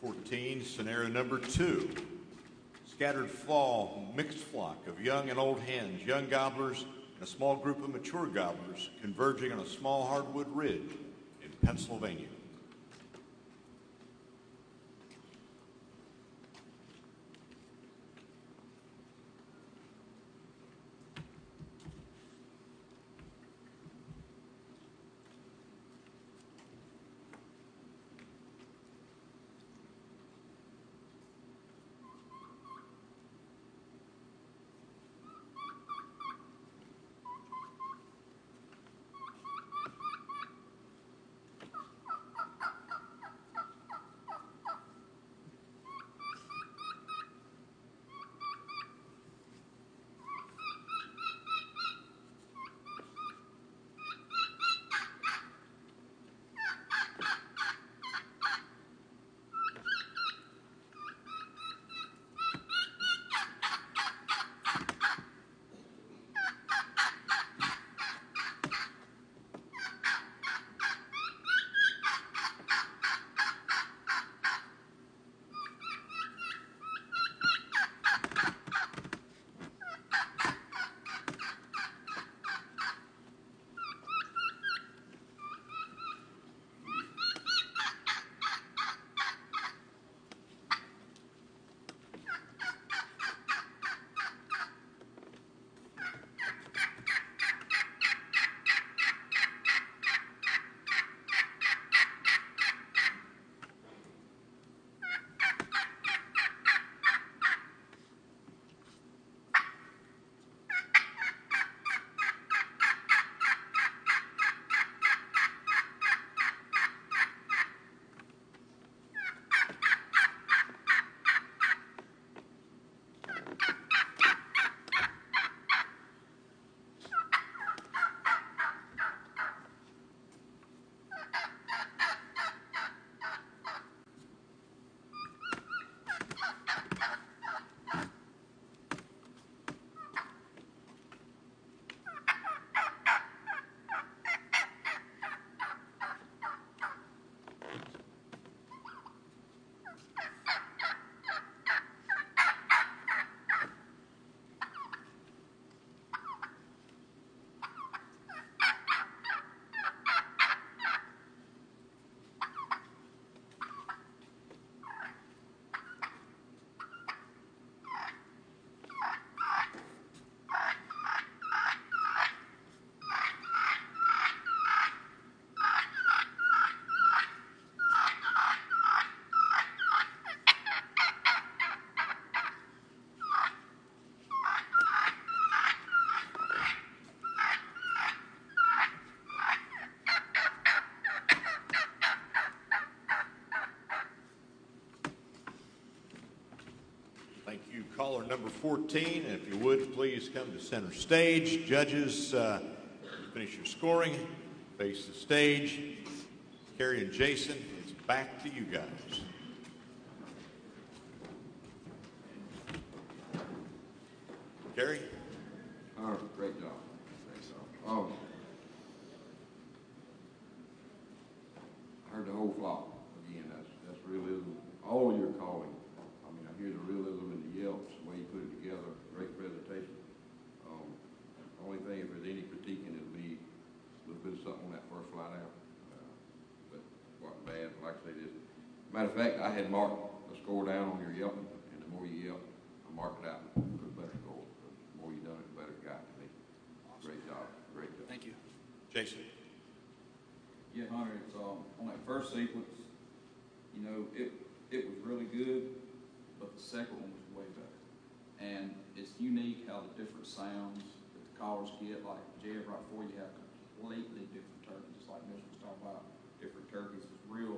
14, scenario number 2. Scattered fall, mixed flock of young and old hens, young gobblers, and a small group of mature gobblers converging on a small hardwood ridge in Pennsylvania. Caller number 14, and if you would, please come to center stage. Judges, finish your scoring. Face the stage. Carrie and Jason, it's back to you guys. Carrie? All right, great job. Thanks, I heard the whole flock again. That's realism. All your calling. I mean, I hear the realism in the yelps, the way you put it together. Great presentation. Only thing, if there's any critiquing, it'll be a little bit of something on that first flight out. But wasn't bad. Like I say, this. Matter of fact, I had marked the score down on your yelping, and the more you yelp, I marked it out and put a better score. The more you done it, the better it got to me. Awesome. Great job. Great job. Thank you. Jason. Yeah, Hunter, it's on that first sequence, you know, it was really good, but the second one was way better. And it's unique how the different sounds that the callers get, like Jeb, right before you have completely different turkeys, just like Mitch was talking about, different turkeys. It's real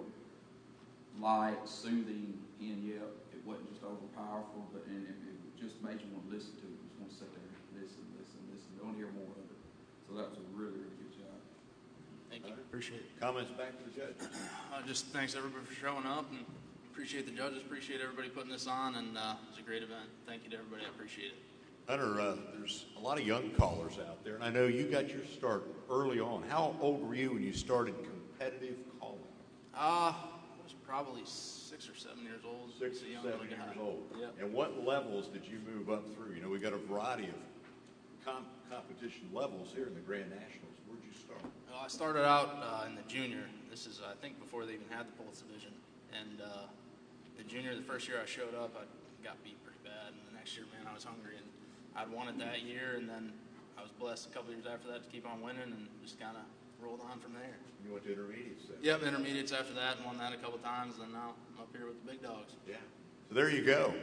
light, soothing hen yelp. It wasn't just overpowerful, but and it just made you want to listen to it. You just want to sit there and listen. You want to hear more of it. So that was a really, really good job. Thank you. Appreciate it. Comments back to the judges. Just thanks everybody for showing up, and appreciate the judges. Appreciate everybody putting this on, and it's a great event. Thank you to everybody. I appreciate it. Hunter, there's a lot of young callers out there, and I know you got your start early on. How old were you when you started competitive calling? I was probably probably 6 or 7 years old. 6 Just a or young 7 little years guy. old. Yep. And what levels did you move up through? You know, we got a variety of competition levels here in the Grand Nationals. Where'd you start? Well, I started out in the junior. This is, I think, before they even had the Pulse division. And the junior, the first year I showed up, I got beat pretty bad. And the next year, man, I was hungry. And I'd won it that year. And then I was blessed a couple years after that to keep on winning and just kind of rolled on from there. You went to intermediates then? Yep, intermediates after that and won that a couple times. And now I'm up here with the big dogs. Yeah. So there you go.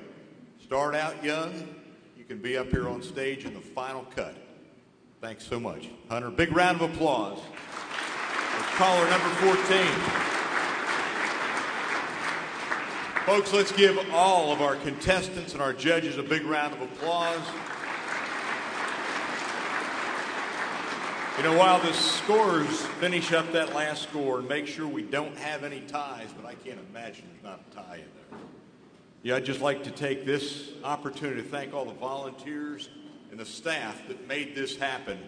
Start out young. You can be up here on stage in the final cut. Thanks so much. Hunter, big round of applause for caller number 14. Folks, let's give all of our contestants and our judges a big round of applause. You know, while the scorers finish up that last score and make sure we don't have any ties, but I can't imagine there's not a tie in there. Yeah, I'd just like to take this opportunity to thank all the volunteers and the staff that made this happen.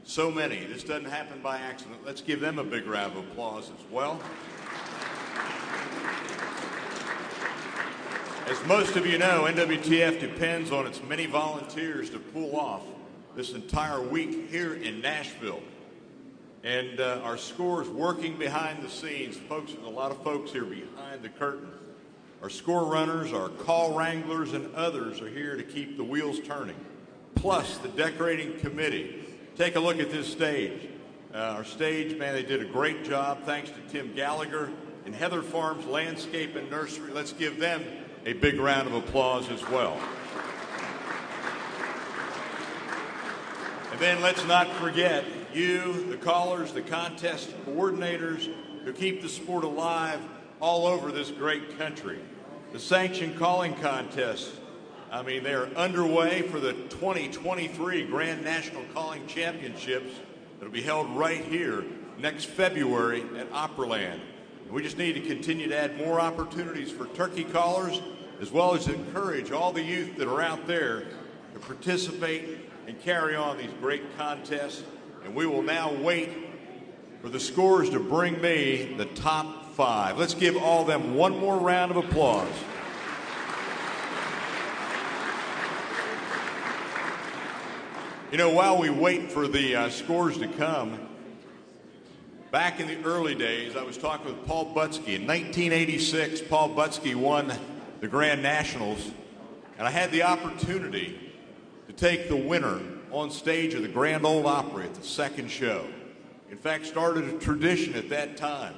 So many. This doesn't happen by accident. Let's give them a big round of applause as well. As most of you know, NWTF depends on its many volunteers to pull off this entire week here in Nashville. And our scorers working behind the scenes. Folks, there's a lot of folks here behind the curtain. Our score runners, our call wranglers, and others are here to keep the wheels turning. Plus, the decorating committee. Take a look at this stage. Our stage, man, they did a great job. Thanks to Tim Gallagher and Heather Farms Landscape and Nursery. Let's give them a big round of applause as well. And then let's not forget you, the callers, the contest coordinators who keep the sport alive all over this great country. The sanctioned calling contests, I mean, they're underway for the 2023 Grand National Calling Championships that'll be held right here next February at Opryland. We just need to continue to add more opportunities for turkey callers, as well as encourage all the youth that are out there to participate and carry on these great contests. And we will now wait for the scorers to bring me the top 5. Let's give all them one more round of applause. You know, while we wait for the scores to come, back in the early days, I was talking with Paul Butsky. In 1986, Paul Butsky won the Grand Nationals, and I had the opportunity to take the winner on stage of the Grand Ole Opry at the second show. In fact, started a tradition at that time.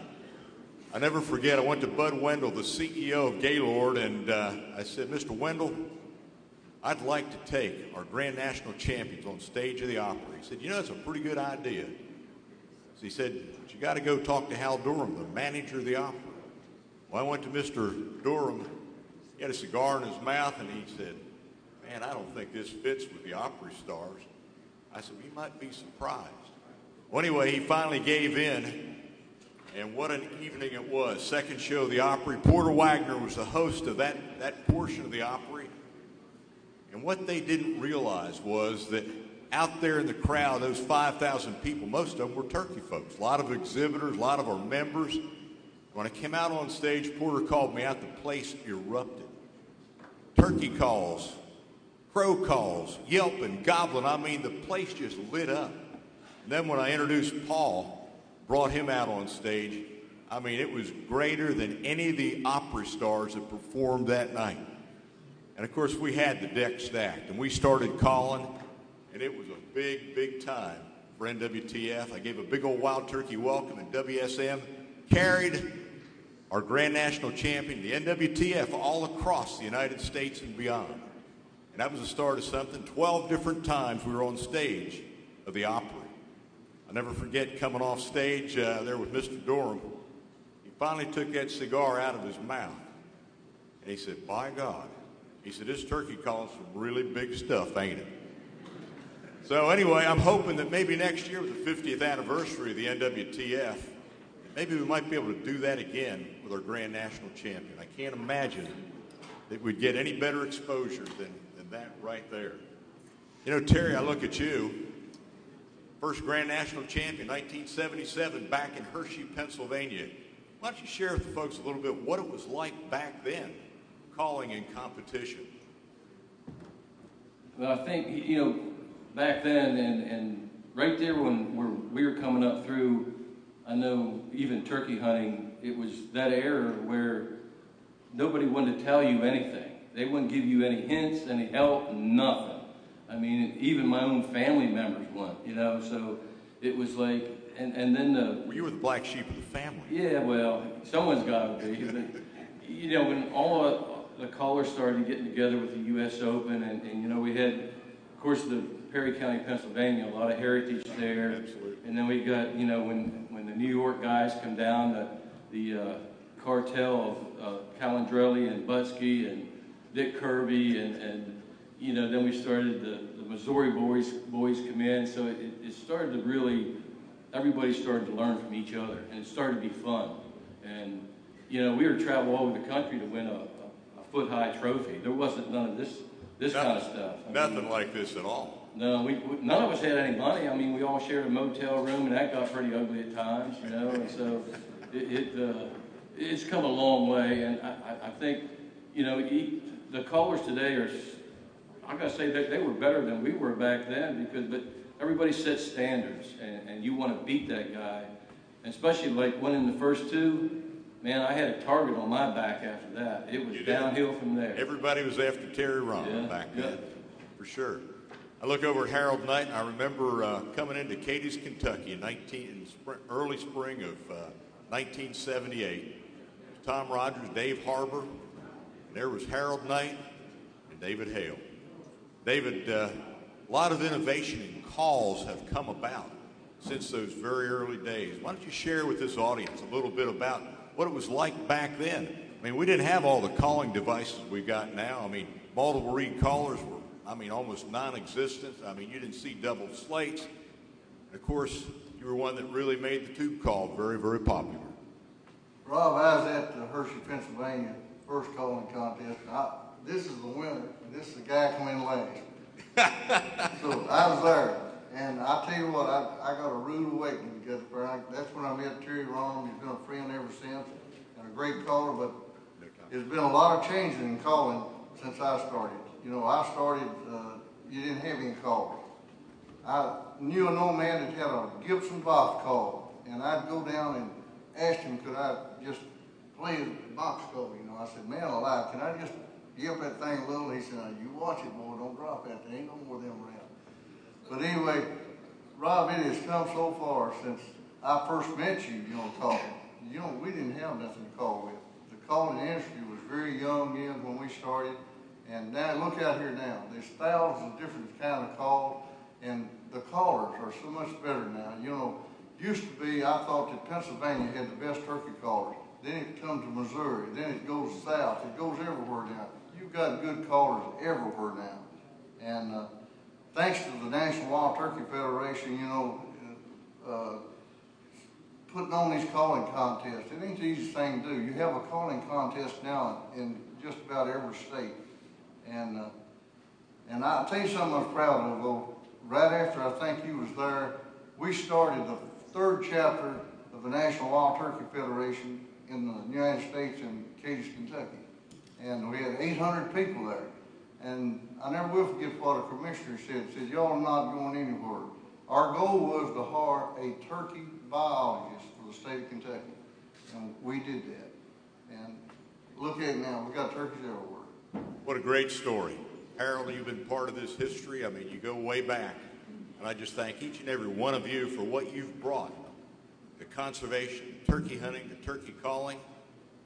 I never forget, I went to Bud Wendell, the CEO of Gaylord, and I said, Mr. Wendell, I'd like to take our Grand National champions on stage of the Opry. He said, you know, that's a pretty good idea. So he said, but you got to go talk to Hal Durham, the manager of the Opry. Well, I went to Mr. Durham. He had a cigar in his mouth, and he said, man, I don't think this fits with the Opry stars. I said, well, you might be surprised. Well, anyway, he finally gave in, and what an evening it was. Second show of the Opry. Porter Wagner was the host of that portion of the Opry. And what they didn't realize was that out there in the crowd, those 5,000 people, most of them were turkey folks. A lot of exhibitors, a lot of our members. When I came out on stage, Porter called me out. The place erupted. Turkey calls, crow calls, yelping, gobbling. I mean, the place just lit up. And then when I introduced Paul, brought him out on stage, I mean, it was greater than any of the Opry stars that performed that night. And, of course, we had the deck stacked, and we started calling, and it was a big, big time for NWTF. I gave a big old wild turkey welcome, and WSM carried our Grand National champion, the NWTF, all across the United States and beyond. And that was the start of something. 12 different times we were on stage of the Opry. I'll never forget coming off stage there with Mr. Durham. He finally took that cigar out of his mouth, and he said, by God. He said, this turkey calls some really big stuff, ain't it? So anyway, I'm hoping that maybe next year with the 50th anniversary of the NWTF, maybe we might be able to do that again with our Grand National champion. I can't imagine that we'd get any better exposure than that right there. You know, Terry, I look at you. First Grand National champion, 1977, back in Hershey, Pennsylvania. Why don't you share with the folks a little bit what it was like back then, calling in competition? Well, I think, back then and right there when we were coming up through, I know even turkey hunting, it was that era where nobody wanted to tell you anything. They wouldn't give you any hints, any help, nothing. I mean, even my own family members wouldn't, so it was like, and then Well, you were the black sheep of the family. Yeah, well, someone's got to be. But, when all the callers started getting together with the U.S. Open, and we had, of course, the Perry County, Pennsylvania, a lot of heritage there. Absolutely. And then we got, when the New York guys come down, the cartel of Calandrelli and Butsky and Dick Kirby, and then we started the Missouri boys come in. So it started to really, everybody started to learn from each other, and it started to be fun. And, we were travel all over the country to win a foot-high trophy. There wasn't none of this kind of stuff. Nothing like this at all. No, none of us had any money. I mean, we all shared a motel room, and that got pretty ugly at times, and so it's come a long way. And I think, the callers today are, I gotta say that they were better than we were back then, but everybody sets standards, and you want to beat that guy, and especially like winning the first two. Man, I had a target on my back after that. It was downhill from there. Everybody was after Terry Ron back then, for sure. I look over at Harold Knight, and I remember coming into Cadiz, Kentucky in early spring of 1978. Tom Rogers, Dave Harbor, and there was Harold Knight and David Hale. David, a lot of innovation in calls have come about since those very early days. Why don't you share with this audience a little bit about what it was like back then? I mean, we didn't have all the calling devices we've got now. I mean, multiple read callers were, almost non-existent. I mean, you didn't see double slates. And of course, you were one that really made the tube call very, very popular. Rob, I was at the Hershey, Pennsylvania first calling contest. This is the winner, and this is the guy coming in last. So I was there, and I tell you what, I got a rude awakening because that's when I met Terry Ron. He's been a friend ever since, and a great caller. But there's been a lot of changes in calling since I started. I started, you didn't have any callers. I knew an old man that had a Gibson box call, and I'd go down and ask him, could I just play the box call? I said, man alive, can I just yelp that thing a little? He said, you watch it, boy, don't drop that. There ain't no more of them around. But anyway, Rob, it has come so far since I first met you, calling. We didn't have nothing to call with. The calling industry was very young then when we started. And now, look out here now. There's thousands of different kind of calls, and the callers are so much better now. Used to be, I thought that Pennsylvania had the best turkey callers. Then it comes to Missouri. Then it goes south. It goes everywhere now. You've got good callers everywhere now. And thanks to the National Wild Turkey Federation, putting on these calling contests, it ain't the easiest thing to do. You have a calling contest now in just about every state. And I'll tell you something I was proud of, though. Right after I think you was there, we started the third chapter of the National Wild Turkey Federation in the United States in Cadiz, Kentucky. And we had 800 people there. And I never will forget what a commissioner said. He said, y'all are not going anywhere. Our goal was to hire a turkey biologist for the state of Kentucky. And we did that. And look at it now, we got turkeys everywhere. What a great story. Harold, you've been part of this history. I mean, you go way back. And I just thank each and every one of you for what you've brought. The conservation, turkey hunting, the turkey calling.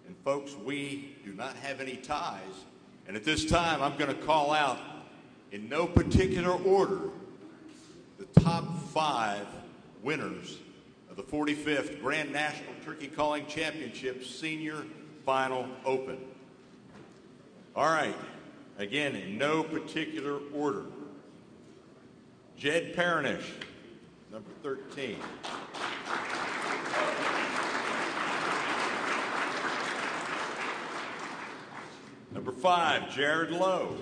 And folks, we do not have any ties. And at this time, I'm going to call out, in no particular order, the top 5 winners of the 45th Grand National Turkey Calling Championship Senior Final Open. All right. Again, in no particular order. Jed Paranish, number 13. Number 5, Jared Lowe.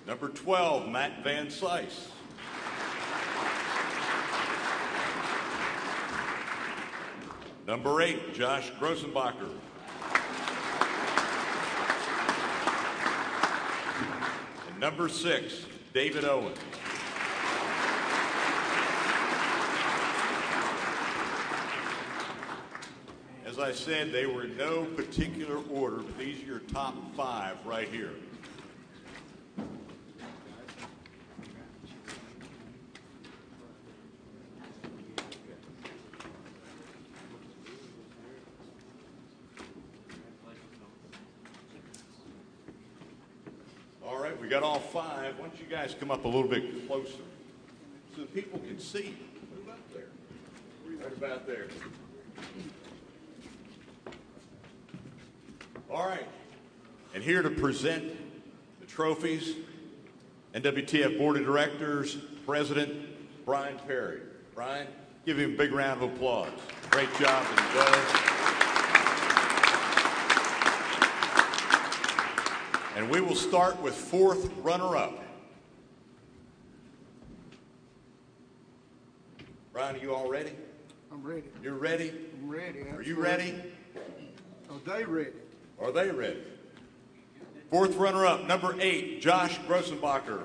Number 12, Matt Van Sice. Number 8, Josh Grossenbacher. And number 6, David Owen. As I said, they were in no particular order, but these are your top 5 right here. All right, we got all 5. Why don't you guys come up a little bit closer so that people can see. Move up there. Right about there. All right, and here to present the trophies, NWTF Board of Directors, President Brian Perry. Brian, give him a big round of applause. Great job that he does. And we will start with 4th runner-up. Brian, are you all ready? I'm ready. You're ready? I'm ready. Are you ready? Are they ready? Are they ready? 4th runner-up, number 8, Josh Grossenbacher.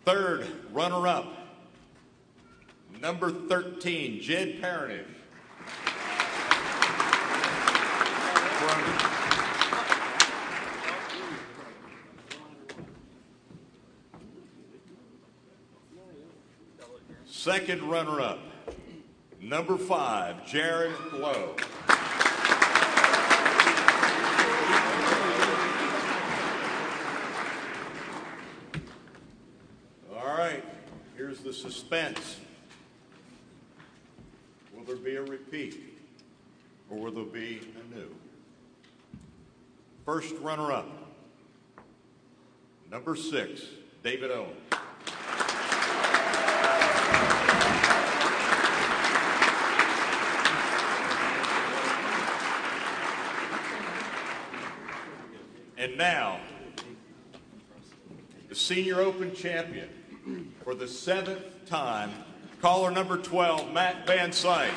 3rd runner-up, number 13, Jed Paranish. Second runner-up, number 5, Jared Lowe. All right, here's the suspense. Will there be a repeat, or will there be a new? First runner-up, number 6, David Owen. And now, the Senior Open champion for the 7th time, caller number 12, Matt Van Sice.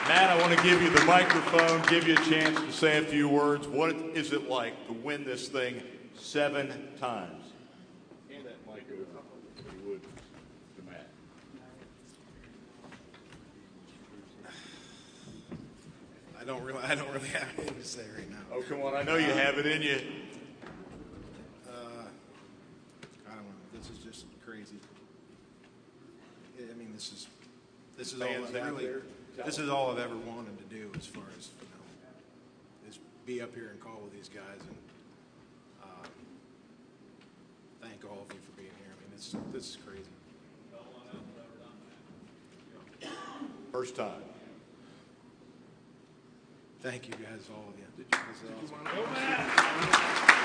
Matt, I want to give you the microphone, give you a chance to say a few words. What is it like to win this thing 7 times? Hand that mic over, if you would, to Matt. I don't really have anything to say right now. Oh, come on. I know you have it in you. I don't know. This is just crazy. I mean, this is all Fans out there. this is all I've ever wanted to do as far as, you know, is be up here and call with these guys and thank all of you for being here. I mean, this is crazy. First time. Thank you guys, all of you. This is awesome.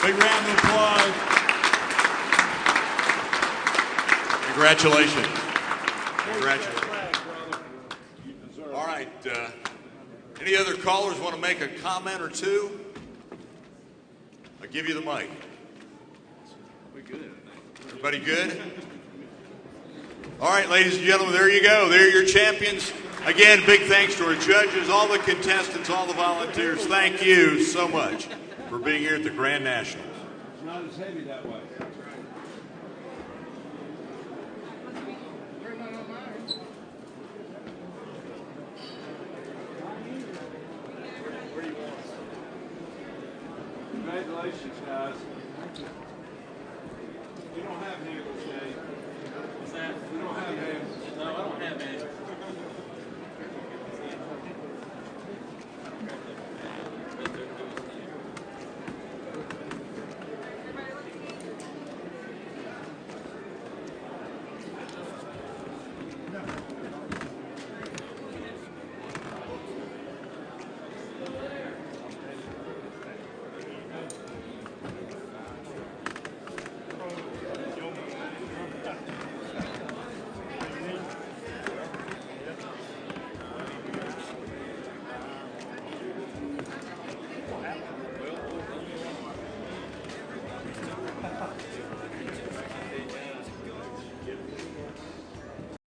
Big round of applause. Congratulations. Congratulations. All right. Any other callers want to make a comment or two? I'll give you the mic. We good. Everybody good? All right, ladies and gentlemen, there you go. There are your champions. Again, big thanks to our judges, all the contestants, all the volunteers. Thank you so much for being here at the Grand Nationals. It's not as heavy that way. Congratulations, guys.